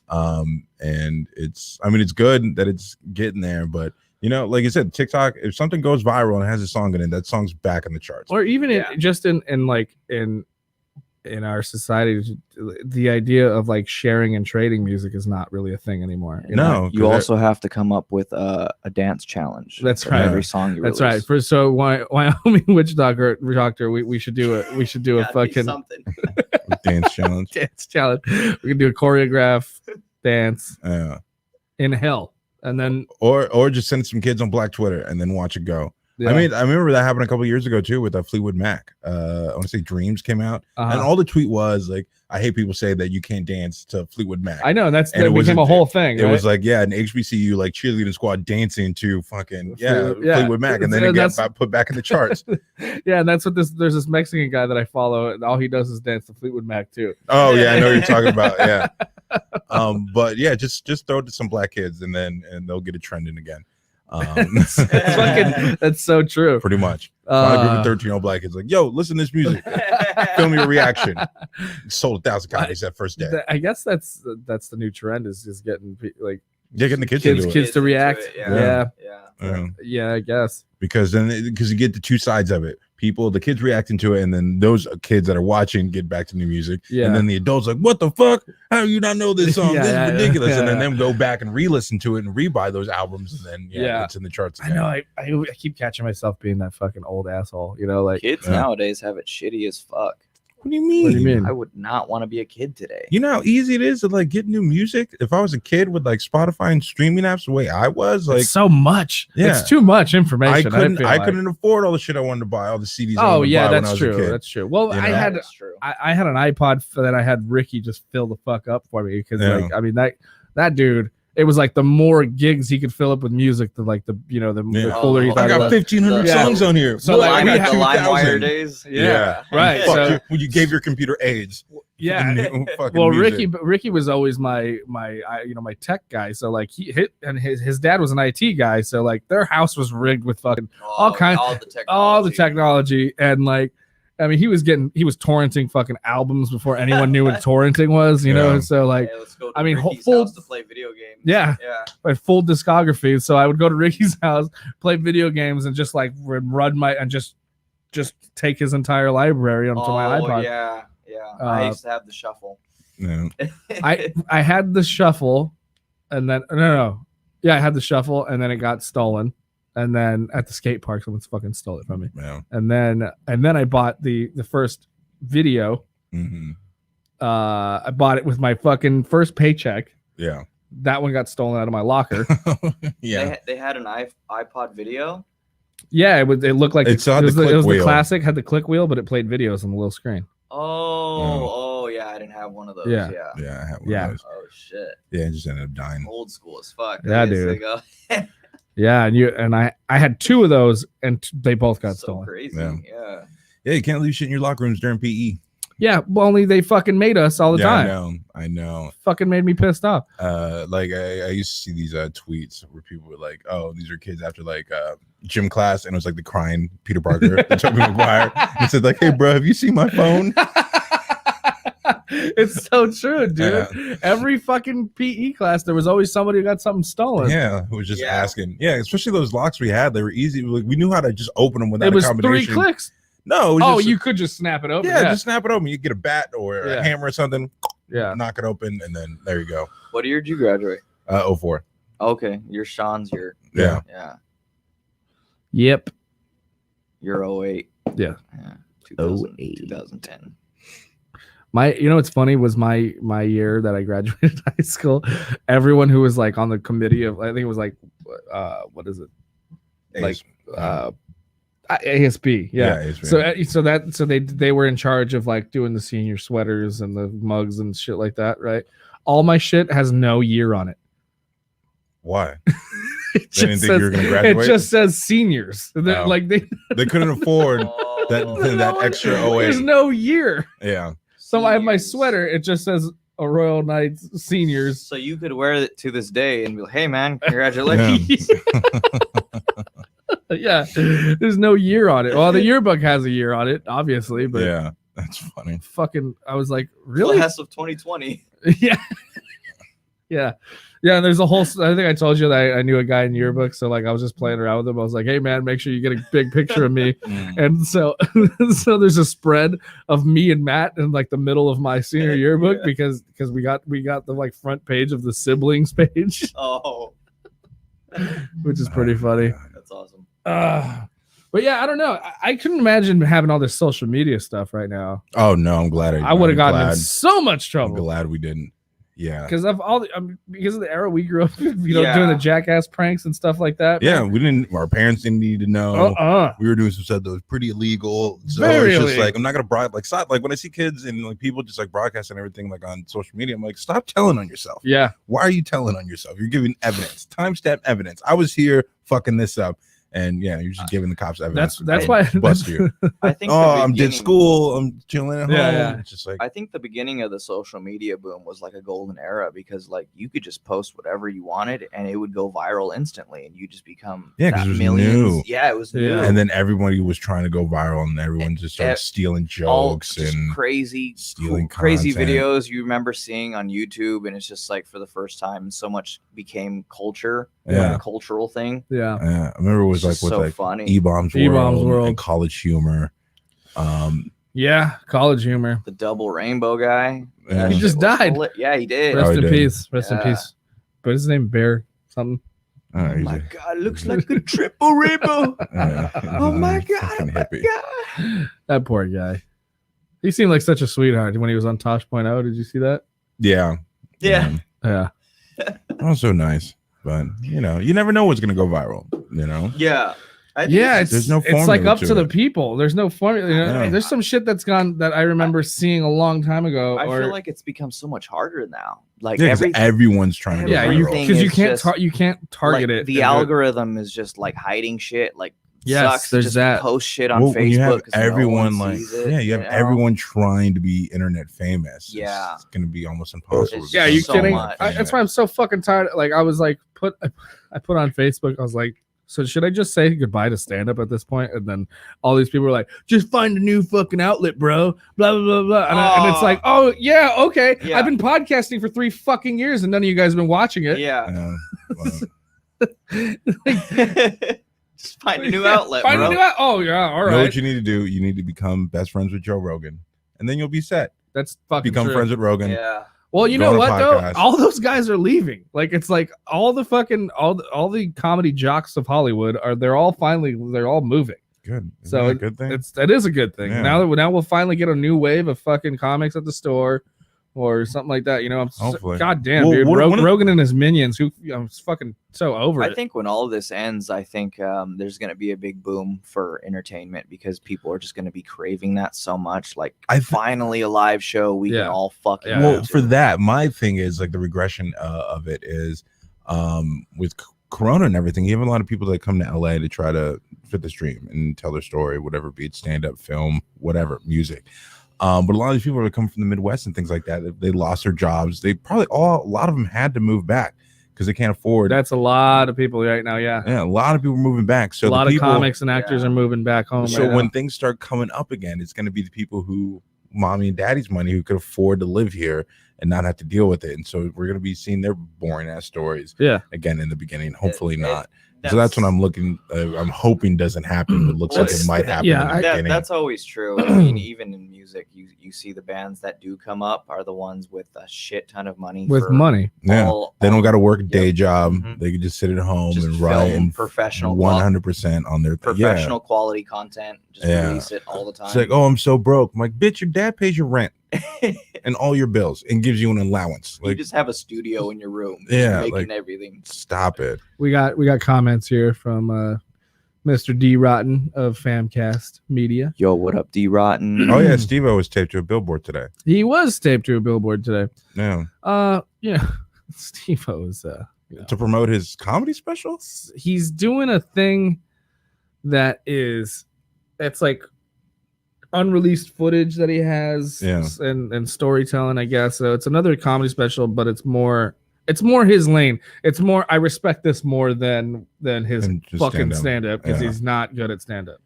And it's good that it's getting there, but like I said, TikTok, if something goes viral and has a song in it, that song's back in the charts. Or even in our society, the idea of like sharing and trading music is not really a thing anymore. You also have to come up with a dance challenge. That's right. Every song you release. That's right. So Wyoming Witch Doctor, we should do a fucking dance challenge. Dance challenge. We can do a choreograph dance in hell, and then or just send some kids on Black Twitter and then watch it go. Yeah. I remember that happened a couple years ago too with Fleetwood Mac. I want to say Dreams came out, and all the tweet was like, "I hate people say that you can't dance to Fleetwood Mac." I know, that became a whole thing. It was like an HBCU like cheerleading squad dancing to fucking Fleetwood Mac, and then it got put back in the charts. Yeah, and that's what there's this Mexican guy that I follow, and all he does is dance to Fleetwood Mac too. Oh yeah, I know what you're talking about. Yeah, but yeah, just throw it to some black kids, and they'll get it trending again. That's so true. Pretty much. A group of 13-year-old black kids like, yo, listen to this music. Film your reaction. Sold 1,000 copies that first day. I guess that's the new trend is getting like getting the kids to react. Yeah, I guess. Because you get the two sides of it. The kids reacting to it, and then those kids that are watching get back to new music. Yeah. And then the adults like, what the fuck? How do you not know this song? This is ridiculous. And then them go back and re-listen to it and re-buy those albums, and then it's in the charts again. I know. I keep catching myself being that fucking old asshole. Like kids nowadays have it shitty as fuck. What do you mean? I would not want to be a kid today. You know how easy it is to like get new music? If I was a kid with like Spotify and streaming apps the way I was, like it's so much. Yeah. It's too much information. I couldn't afford all the shit I wanted to buy, all the CDs. Oh yeah, that's true. That's true. Well, I had an iPod that I had Ricky just fill the fuck up for me because that dude. It was like the more gigs he could fill up with music, the cooler he thought. I got 1,500 songs on here. So like we had the LimeWire days. Yeah. Right. So when you gave your computer AIDS. Yeah. Well, Ricky was always my tech guy. So like his dad was an IT guy. So like their house was rigged with fucking all the technology, and like. I mean, he was torrenting fucking albums before anyone knew what torrenting was, you know. So like, let's go to Ricky's house to play video games. Yeah, like full discography. So I would go to Ricky's house, play video games, and just like just take his entire library onto my iPod. Yeah. I used to have the shuffle. No. I had the shuffle, and then I had the shuffle, and then it got stolen. And then at the skate park, someone's fucking stole it from me. Yeah. And then I bought the first video. Mm-hmm. I bought it with my fucking first paycheck. Yeah. That one got stolen out of my locker. Yeah. They had an iPod video. Yeah, it looked like it was the classic, had the click wheel, but it played videos on the little screen. Oh yeah, I didn't have one of those. Yeah, I had one of those. Oh shit. Yeah, I just ended up dying. Old school as fuck. Yeah, dude. Yeah, and I had two of those, and they both got stolen. Crazy. Yeah, you can't leave shit in your locker rooms during PE. Yeah, well, only they fucking made us all the time. I know. Fucking made me pissed off. Like I used to see these tweets where people were like, "Oh, these are kids after like gym class," and it was like the crying Peter Parker, the Tobey Maguire. It said like, "Hey, bro, have you seen my phone?" It's so true, dude. Yeah. Every fucking PE class, there was always somebody who got something stolen. Yeah, who was just asking. Yeah, especially those locks we had. They were easy. Like, we knew how to just open them without a combination. It was 3 clicks. No. You could just snap it open. Yeah, just snap it open. You get a bat or a hammer or something. Yeah. Knock it open, and then there you go. What year did you graduate? 04. Okay, you're Sean's year. Yeah. Yep. You're 08. Yeah. 2010. What's funny was my year that I graduated high school. Everyone who was like on the committee of, I think it was like, what is it? ASB. Yeah. ASB. So they were in charge of like doing the senior sweaters and the mugs and shit like that, right? All my shit has no year on it. Why? They didn't think you were going to graduate? It just says seniors. Like they couldn't afford that extra 08. There's no year. Yeah. So I have my sweater. It just says a Royal Knights seniors. So you could wear it to this day and be like, "Hey, man, congratulations!" Yeah, there's no year on it. Well, the yearbook has a year on it, obviously, but yeah, that's funny. Fucking, I was like, really? Class of 2020. Yeah, yeah. And there's a whole. I think I told you that I knew a guy in yearbook, so like I was just playing around with him. I was like, "Hey man, make sure you get a big picture of me." And so there's a spread of me and Matt in like the middle of my senior yearbook because we got the like front page of the siblings page. Oh, which is pretty funny. That's awesome. But yeah, I don't know. I couldn't imagine having all this social media stuff right now. Oh no, I'm glad I would have gotten in so much trouble. I'm glad we didn't. Yeah, because of all because of the era we grew up, doing the jackass pranks and stuff like that. Yeah, we didn't. Our parents didn't need to know. We were doing some stuff that was pretty illegal. So it's just like I'm not gonna stop. Like when I see kids and like people just like broadcasting everything like on social media, I'm like, stop telling on yourself. Yeah, why are you telling on yourself? You're giving evidence, timestamp evidence. I was here fucking this up. And yeah, you're just giving the cops evidence. That's why bust you. I think. I'm did school. I'm chilling at home. Yeah. It's just like I think the beginning of the social media boom was like a golden era because like you could just post whatever you wanted and it would go viral instantly, and you just become because it was millions. New. Yeah, it was new. And then everybody was trying to go viral, and everyone just started stealing jokes and crazy stealing crazy videos you remember seeing on YouTube, and it's just like for the first time, so much became culture. Yeah, a cultural thing. Yeah, I remember it was like with so like funny. E-Bombs World and College Humor. Yeah, College Humor. The double rainbow guy. Yeah. He just died. Yeah, he did. Rest in peace. Rest in peace. But his name Bear something. Oh my God, looks like a triple rainbow. Oh my God, that poor guy. He seemed like such a sweetheart when he was on Tosh.0. Did you see that? Yeah. Yeah. That was so nice. But you never know what's gonna go viral. Yeah. There's no formula. It's like up to the people. There's no formula. There's some shit that's gone that I remember seeing a long time ago. I feel like it's become so much harder now. Like everyone's trying to. Yeah, because you can't target it. The algorithm is just like hiding shit. Like yes, there's that. Post shit on Facebook. You have everyone you have everyone trying to be internet famous. Yeah, it's gonna be almost impossible. Yeah, you kidding? That's why I'm so fucking tired. Like I was like, I put on Facebook. I was like, so should I just say goodbye to stand up at this point? And then all these people were like, just find a new fucking outlet, bro. Blah blah blah blah. And it's like, oh yeah, okay. Yeah. I've been podcasting for 3 fucking years, and none of you guys have been watching it. Yeah. Just find a new outlet. Find a new outlet. Oh yeah, all right. You know what you need to do? You need to become best friends with Joe Rogan, and then you'll be set. That's fucking become friends with Rogan. Yeah. Well, you know what though? All those guys are leaving. Like it's like all the comedy jocks of Hollywood they're all moving. Good. Isn't so that a good thing? That is a good thing. Yeah. Now we'll finally get a new wave of fucking comics at the store or something like that. Goddamn, dude. Rogan and his minions. I'm fucking so over it. I think when all of this ends, I think there's going to be a big boom for entertainment because people are just going to be craving that so much. Like, finally a live show we can all fucking. Yeah. Well, for that, my thing is like the regression of it is with Corona and everything. You have a lot of people that come to LA to try to fit the stream and tell their story, whatever, be it stand up, film, whatever, music. But a lot of these people that come from the Midwest and things like that, they lost their jobs. They probably a lot of them had to move back because they can't afford. That's a lot of people right now. Yeah, a lot of people moving back. So a lot of comics and actors are moving back home. So when things start coming up again, it's going to be the people who mommy and daddy's money who could afford to live here and not have to deal with it. And so we're going to be seeing their boring ass stories. Yeah. Again in the beginning, hopefully not. So that's what I'm looking. I'm hoping doesn't happen, but looks like it might happen. Yeah, in the beginning. That's always true. I mean, even in music, you see the bands that do come up are the ones with a shit ton of money. Money, they don't got to work a day job. Mm-hmm. They can just sit at home and write and professional 100% on their professional quality content. Just release it all the time. It's like, oh, I'm so broke. I'm like, bitch, your dad pays your rent and all your bills and gives you an allowance. Like, you just have a studio in your room. Making everything. Stop it. We got comments here from Mr. D Rotten of Famcast Media. Yo, what up, D Rotten? Oh yeah, Steve-O was taped to a billboard today. He was taped to a billboard today. Yeah. Steve-O is to promote his comedy special. He's doing a thing it's like unreleased footage that he has, Yeah. and storytelling, I guess. So it's another comedy special, but it's more his lane. It's more, I respect this more than his And just fucking stand-up. stand-up, because Yeah. he's not good at stand-up.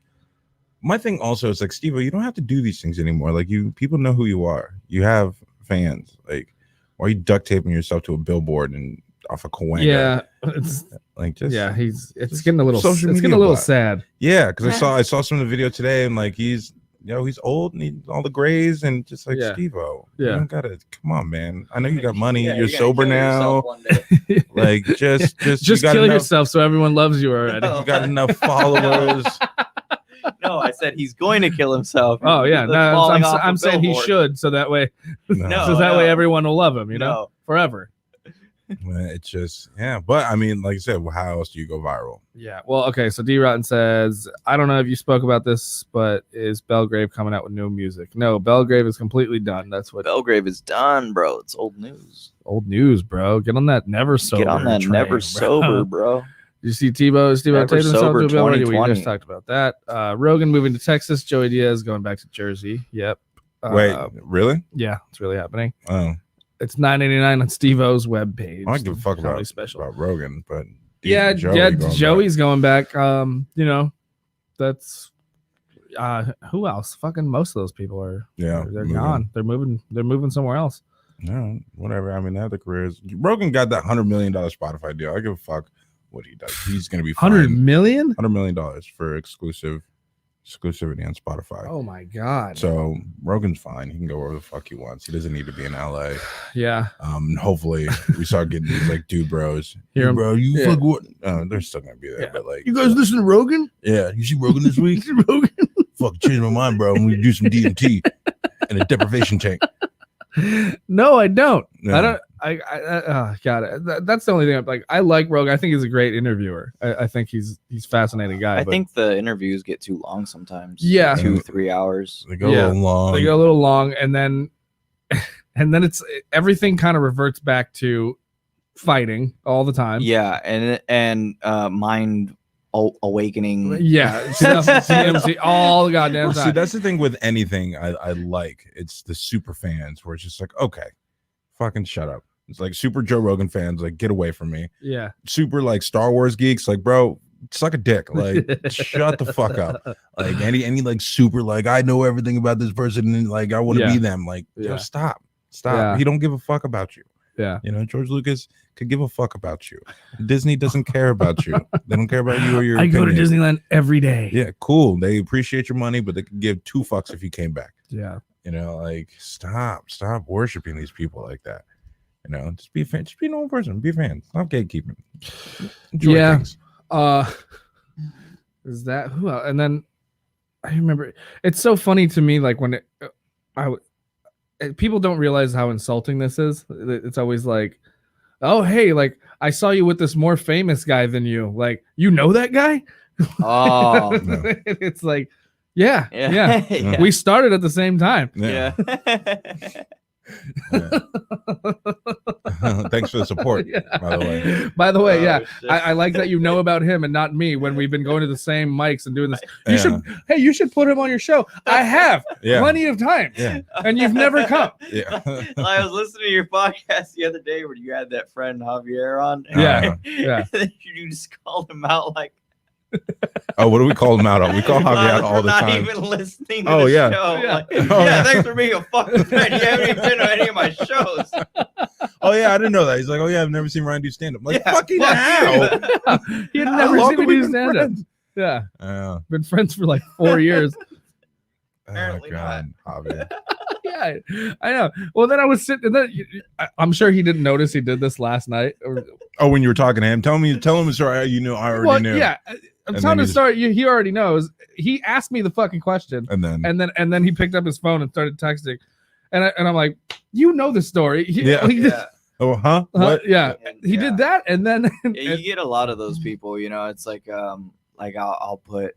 My thing also is like, Steve, you don't have to do these things anymore. Like, people know who you are. You have fans. Like, why are you duct taping yourself to a billboard and off a Cahuenga? Yeah, it's like just it's getting a little bot. sad. Yeah, because I saw some of the video today, and like he's old and he's all the grays, and just like Steve-O, you don't gotta, come on, man. I know you got money, you're sober now. Like just kill yourself so everyone loves you already. You got enough followers. No, I said he's going to kill himself. Oh yeah, no, I'm saying he should, so that way, way everyone will love him, forever. It's just, but I mean, like I said, how else do you go viral? Yeah, well, okay, so D Rotten says, I don't know if you spoke about this, but is Belgrave coming out with new music? No, Belgrave is completely done. That's what Belgrave is done, bro. It's old news. Old news, bro. Get on that never sober. Get on that train, never sober, bro. Did you see Tebow taking himself to a bill already? We just talked about that. Rogan moving to Texas. Joey Diaz going back to Jersey. Yep. Wait, really? Yeah, it's really happening. Oh. It's $9.89 on Steve-O's webpage. I don't give a fuck about Rogan, but Joey's going back. That's who else? Fucking most of those people are. Yeah, they're gone. They're moving somewhere else. No, whatever. I mean, they have the careers. Rogan got that $100 million Spotify deal. I give a fuck what he does. He's gonna be fine. $100 million for exclusivity on Spotify. Oh my god. So Rogan's fine. He can go wherever the fuck he wants. He doesn't need to be in LA. Yeah. Hopefully we start getting these like dude bros. Bro, you fuck what? They're still gonna be there. But like, you guys listen to Rogan? Yeah. You see Rogan this week? Rogan? Fuck, changed my mind, bro. I'm gonna do some DMT and a deprivation tank. No, I don't. No. I don't. Got it. That's the only thing. I like Rogan. I think he's a great interviewer. I think he's fascinating guy. I think the interviews get too long sometimes. Yeah, 2-3 hours. They go a little long. They go a little long, and then it's everything kind of reverts back to fighting all the time. Yeah, and mind awakening. Yeah, CMC all the goddamn time. See, that's the thing with anything I like. It's the super fans where it's just like, okay, fucking shut up. It's like super Joe Rogan fans, like, get away from me. Yeah. Super like Star Wars geeks, like, bro, suck a dick. Like, shut the fuck up. Like any like super like, I know everything about this person and like I want to be them. Like, stop. Yeah. He don't give a fuck about you. Yeah. George Lucas could give a fuck about you. Disney doesn't care about you. They don't care about you or your I opinion. go to Disneyland every day. Yeah, cool. They appreciate your money, but they could give 2 fucks if you came back. Yeah. Like, stop worshiping these people like that. Just be a fan. Just be a normal person. Be a fan. Stop gatekeeping. Enjoy things. Is that who else? And then I remember it's so funny to me, like when people don't realize how insulting this is. It's always like, oh hey, like I saw you with this more famous guy than you. Like, you know that guy? Oh, no. It's like, yeah. We started at the same time. Yeah. Thanks for the support, by the way. I like that you know about him and not me when we've been going to the same mics and doing this. You should put him on your show. I have plenty of time, and you've never come. I was listening to your podcast the other day where you had that friend Javier on. You just called him out like, oh, what do we call him out on? We call Javier out all the time. Not even listening to the show. Like, thanks for being a fucking friend. You haven't even been to any of my shows. Oh yeah, I didn't know that. He's like, oh yeah, I've never seen Ryan do stand up. Like, fucking hell. He had never seen me do stand up. Yeah. Been friends for like 4 years. Apparently not. Javier. Yeah, I know. Well, then I was sitting. I'm sure he didn't notice he did this last night. Oh, when you were talking to him, tell him the story. I already knew. Yeah, I'm telling the story. He already knows. He asked me the fucking question, and then he picked up his phone and started texting, and I'm like, you know the story. Oh, huh? What? Yeah, he did that, and then you get a lot of those people. It's like I'll put.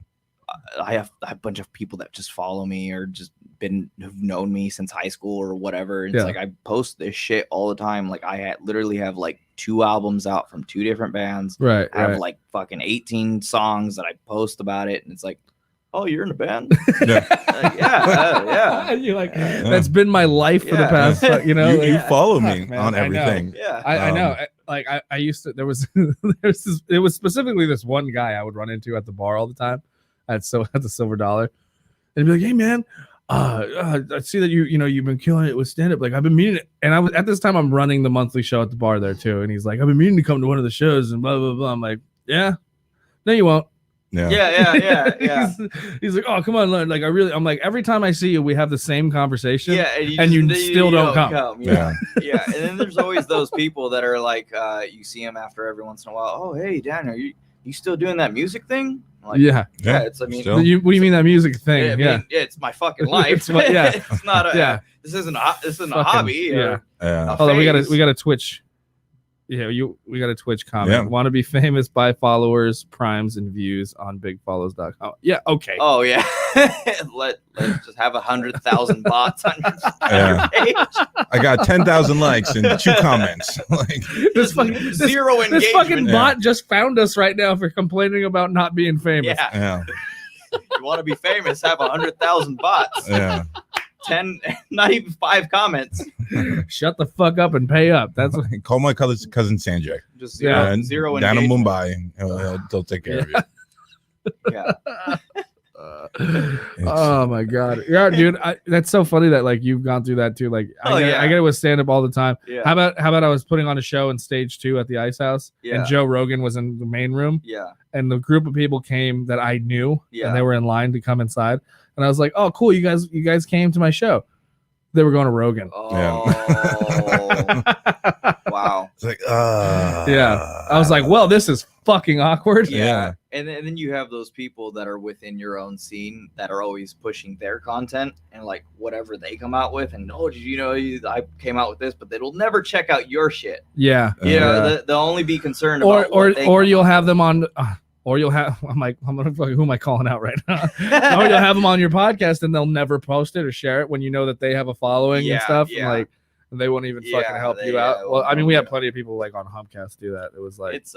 I have a bunch of people that just follow me or just who've known me since high school or whatever. It's like I post this shit all the time. Like I literally have like 2 albums out from 2 different bands. Right. I have like fucking 18 songs that I post about it, and it's like, oh, you're in a band? Yeah. Yeah. And you're like, that's been my life for the past, you follow me man, on everything. I know. I used to, there was it was specifically this one guy I would run into at the bar all the time at the Silver Dollar, and he'd be like, hey man, I see that you've been killing it with stand-up. Like, I've been meaning it. And I was, at this time, I'm running the monthly show at the bar there too. And he's like, I've been meaning to come to one of the shows and blah, blah, blah. I'm like, yeah, no, you won't. Yeah. He's like, oh, come on. Like, I'm like, every time I see you, we have the same conversation. Yeah. And you still don't come. Yeah. Yeah. And then there's always those people that are like, you see them after every once in a while. Oh, hey, Dan, are you still doing that music thing? Like, yeah. It's, I mean, what do you mean that music thing? Yeah. It's my fucking life. It's not a, this isn't a hobby. Yeah. Hold on, we got a Twitch. Yeah, we got a Twitch comment. Yeah. Want to be famous by followers, primes, and views on bigfollows.com. Yeah, okay. Oh yeah. Let's just have 100,000 bots on your page. I got 10,000 likes and 2 comments. Like this fucking zero engagement. This fucking bot just found us right now for complaining about not being famous. Yeah. You want to be famous? Have 100,000 bots. Yeah. 10, not even 5 comments. Shut the fuck up and pay up. That's what, call my cousin Sanjay. Just zero down in engagement. Mumbai. He'll take care of you. Yeah. Oh my god. Yeah, dude. That's so funny that like you've gone through that too. Like I get it with stand up all the time. Yeah. How about I was putting on a show in stage 2 at the Ice House and Joe Rogan was in the main room. Yeah. And the group of people came that I knew Yeah. and they were in line to come inside. And I was like, oh cool, you guys came to my show. They were going to Rogan. Oh. Wow. It's like, yeah. I was like, well, this is fucking awkward. Yeah. And then you have those people that are within your own scene that are always pushing their content and like whatever they come out with. And did you know I came out with this, but they will never check out your shit. Yeah. You know, they'll only be concerned about or you'll have them on. Or you'll have, I'm like, who am I calling out right now? Or you'll have them on your podcast and they'll never post it or share it when you know that they have a following and stuff. Yeah. And like, they won't even fucking help you out. Well, I mean, we had plenty of people like on Humpcast do that. It was like, it's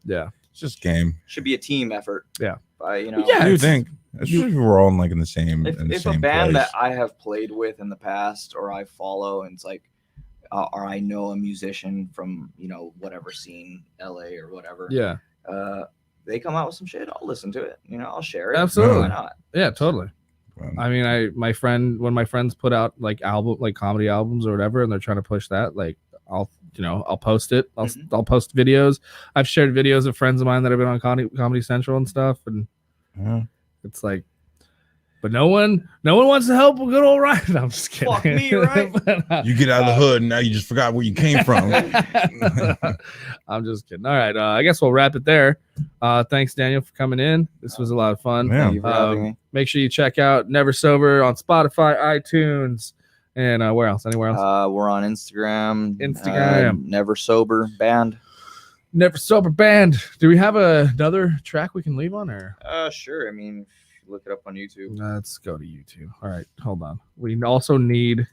yeah. It's just game. Should be a team effort. Yeah. Yeah, you think we're all like in the same. If a band that I have played with in the past or I follow and it's like, or I know a musician from whatever scene, LA or whatever. Yeah. They come out with some shit, I'll listen to it. I'll share it. Absolutely. Why not? Yeah, totally. I mean, when my friends put out like comedy albums or whatever, and they're trying to push that, like I'll post it. I'll post videos. I've shared videos of friends of mine that have been on Comedy Central and stuff, and it's like, but no one wants to help a good old Ryan. I'm just kidding. Fuck me, right? You get out of the hood and now you just forgot where you came from. I'm just kidding. All right, I guess we'll wrap it there. Thanks, Daniel, for coming in. This was a lot of fun. Yeah. Thank you for having me. Make sure you check out Never Sober on Spotify, iTunes, and where else? Anywhere else? We're on Instagram. Never Sober Band. Never Sober Band. Do we have another track we can leave on, or? Sure. I mean, look it up on YouTube. Let's go to YouTube. All right, hold on. We also need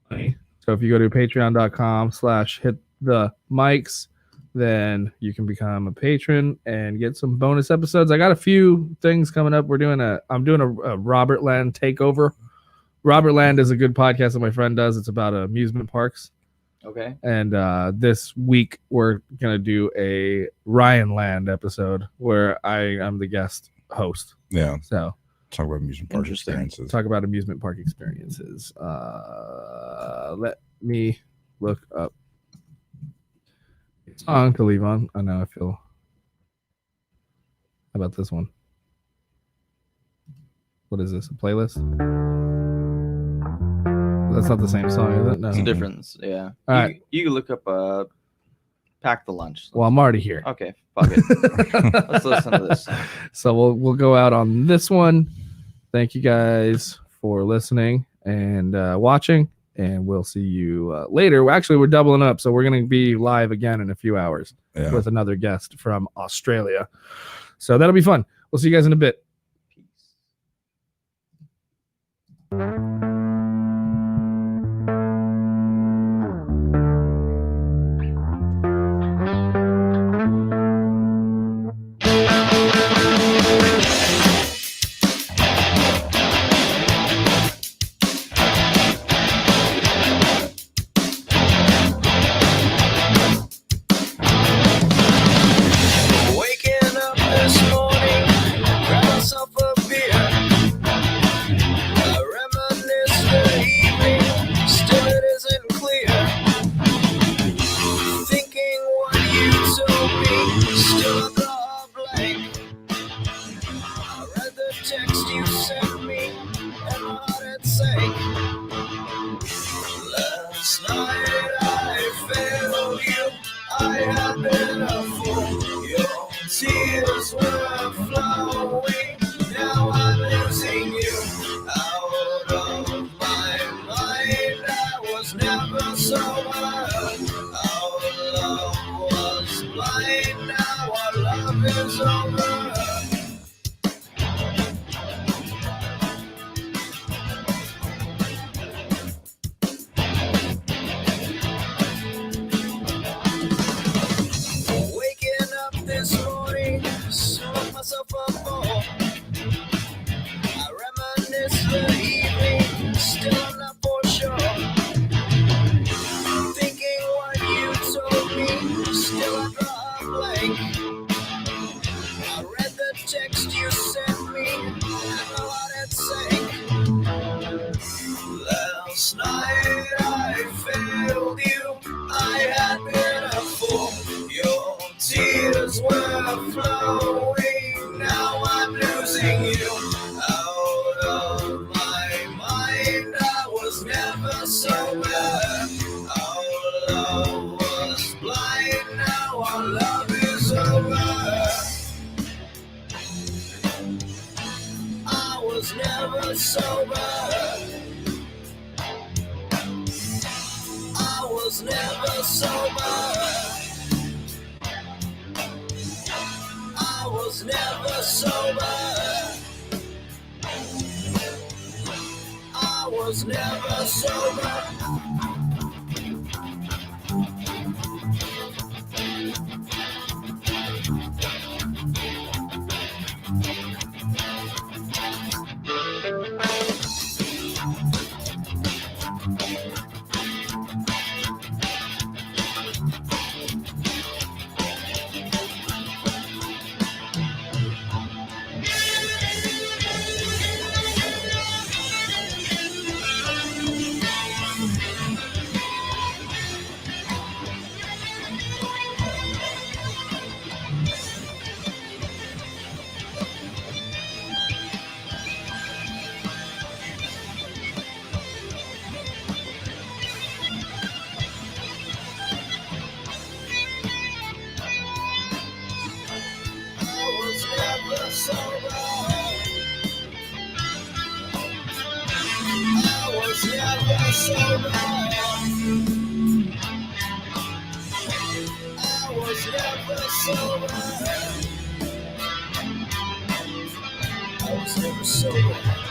money. So if you go to patreon.com/hit the mics, then you can become a patron and get some bonus episodes. I got a few things coming up. I'm doing a Robert Land takeover. Robert Land is a good podcast that my friend does. It's about amusement parks. Okay. And this week we're gonna do a Ryan Land episode where I am the guest host. Yeah. So talk about amusement park experiences. Talk about amusement park experiences. Let me look up a song to leave on. I know I feel. How about this one? What is this? A playlist? That's not the same song, is it? No. It's a difference. Yeah. All right. You can look up Pack the Lunch. Well, I'm already here. Okay. Fuck it. Let's listen to this song. So we'll go out on this one. Thank you guys for listening and watching, and we'll see you later. Actually, we're doubling up, so we're going to be live again in a few hours with another guest from Australia. So that'll be fun. We'll see you guys in a bit. before. I reminisce the evening, still I'm not for sure. Thinking what you told me, still I draw a blank. I read the text you sent me, and my heart had sank. Last night I failed you, I had been a fool. Your tears were flowing, now I'm losing you. Out of my mind, I was never sober. Our love was blind, now our love is over. I was never sober. I was never sober. I was never sober. I was never sober. I was never sober.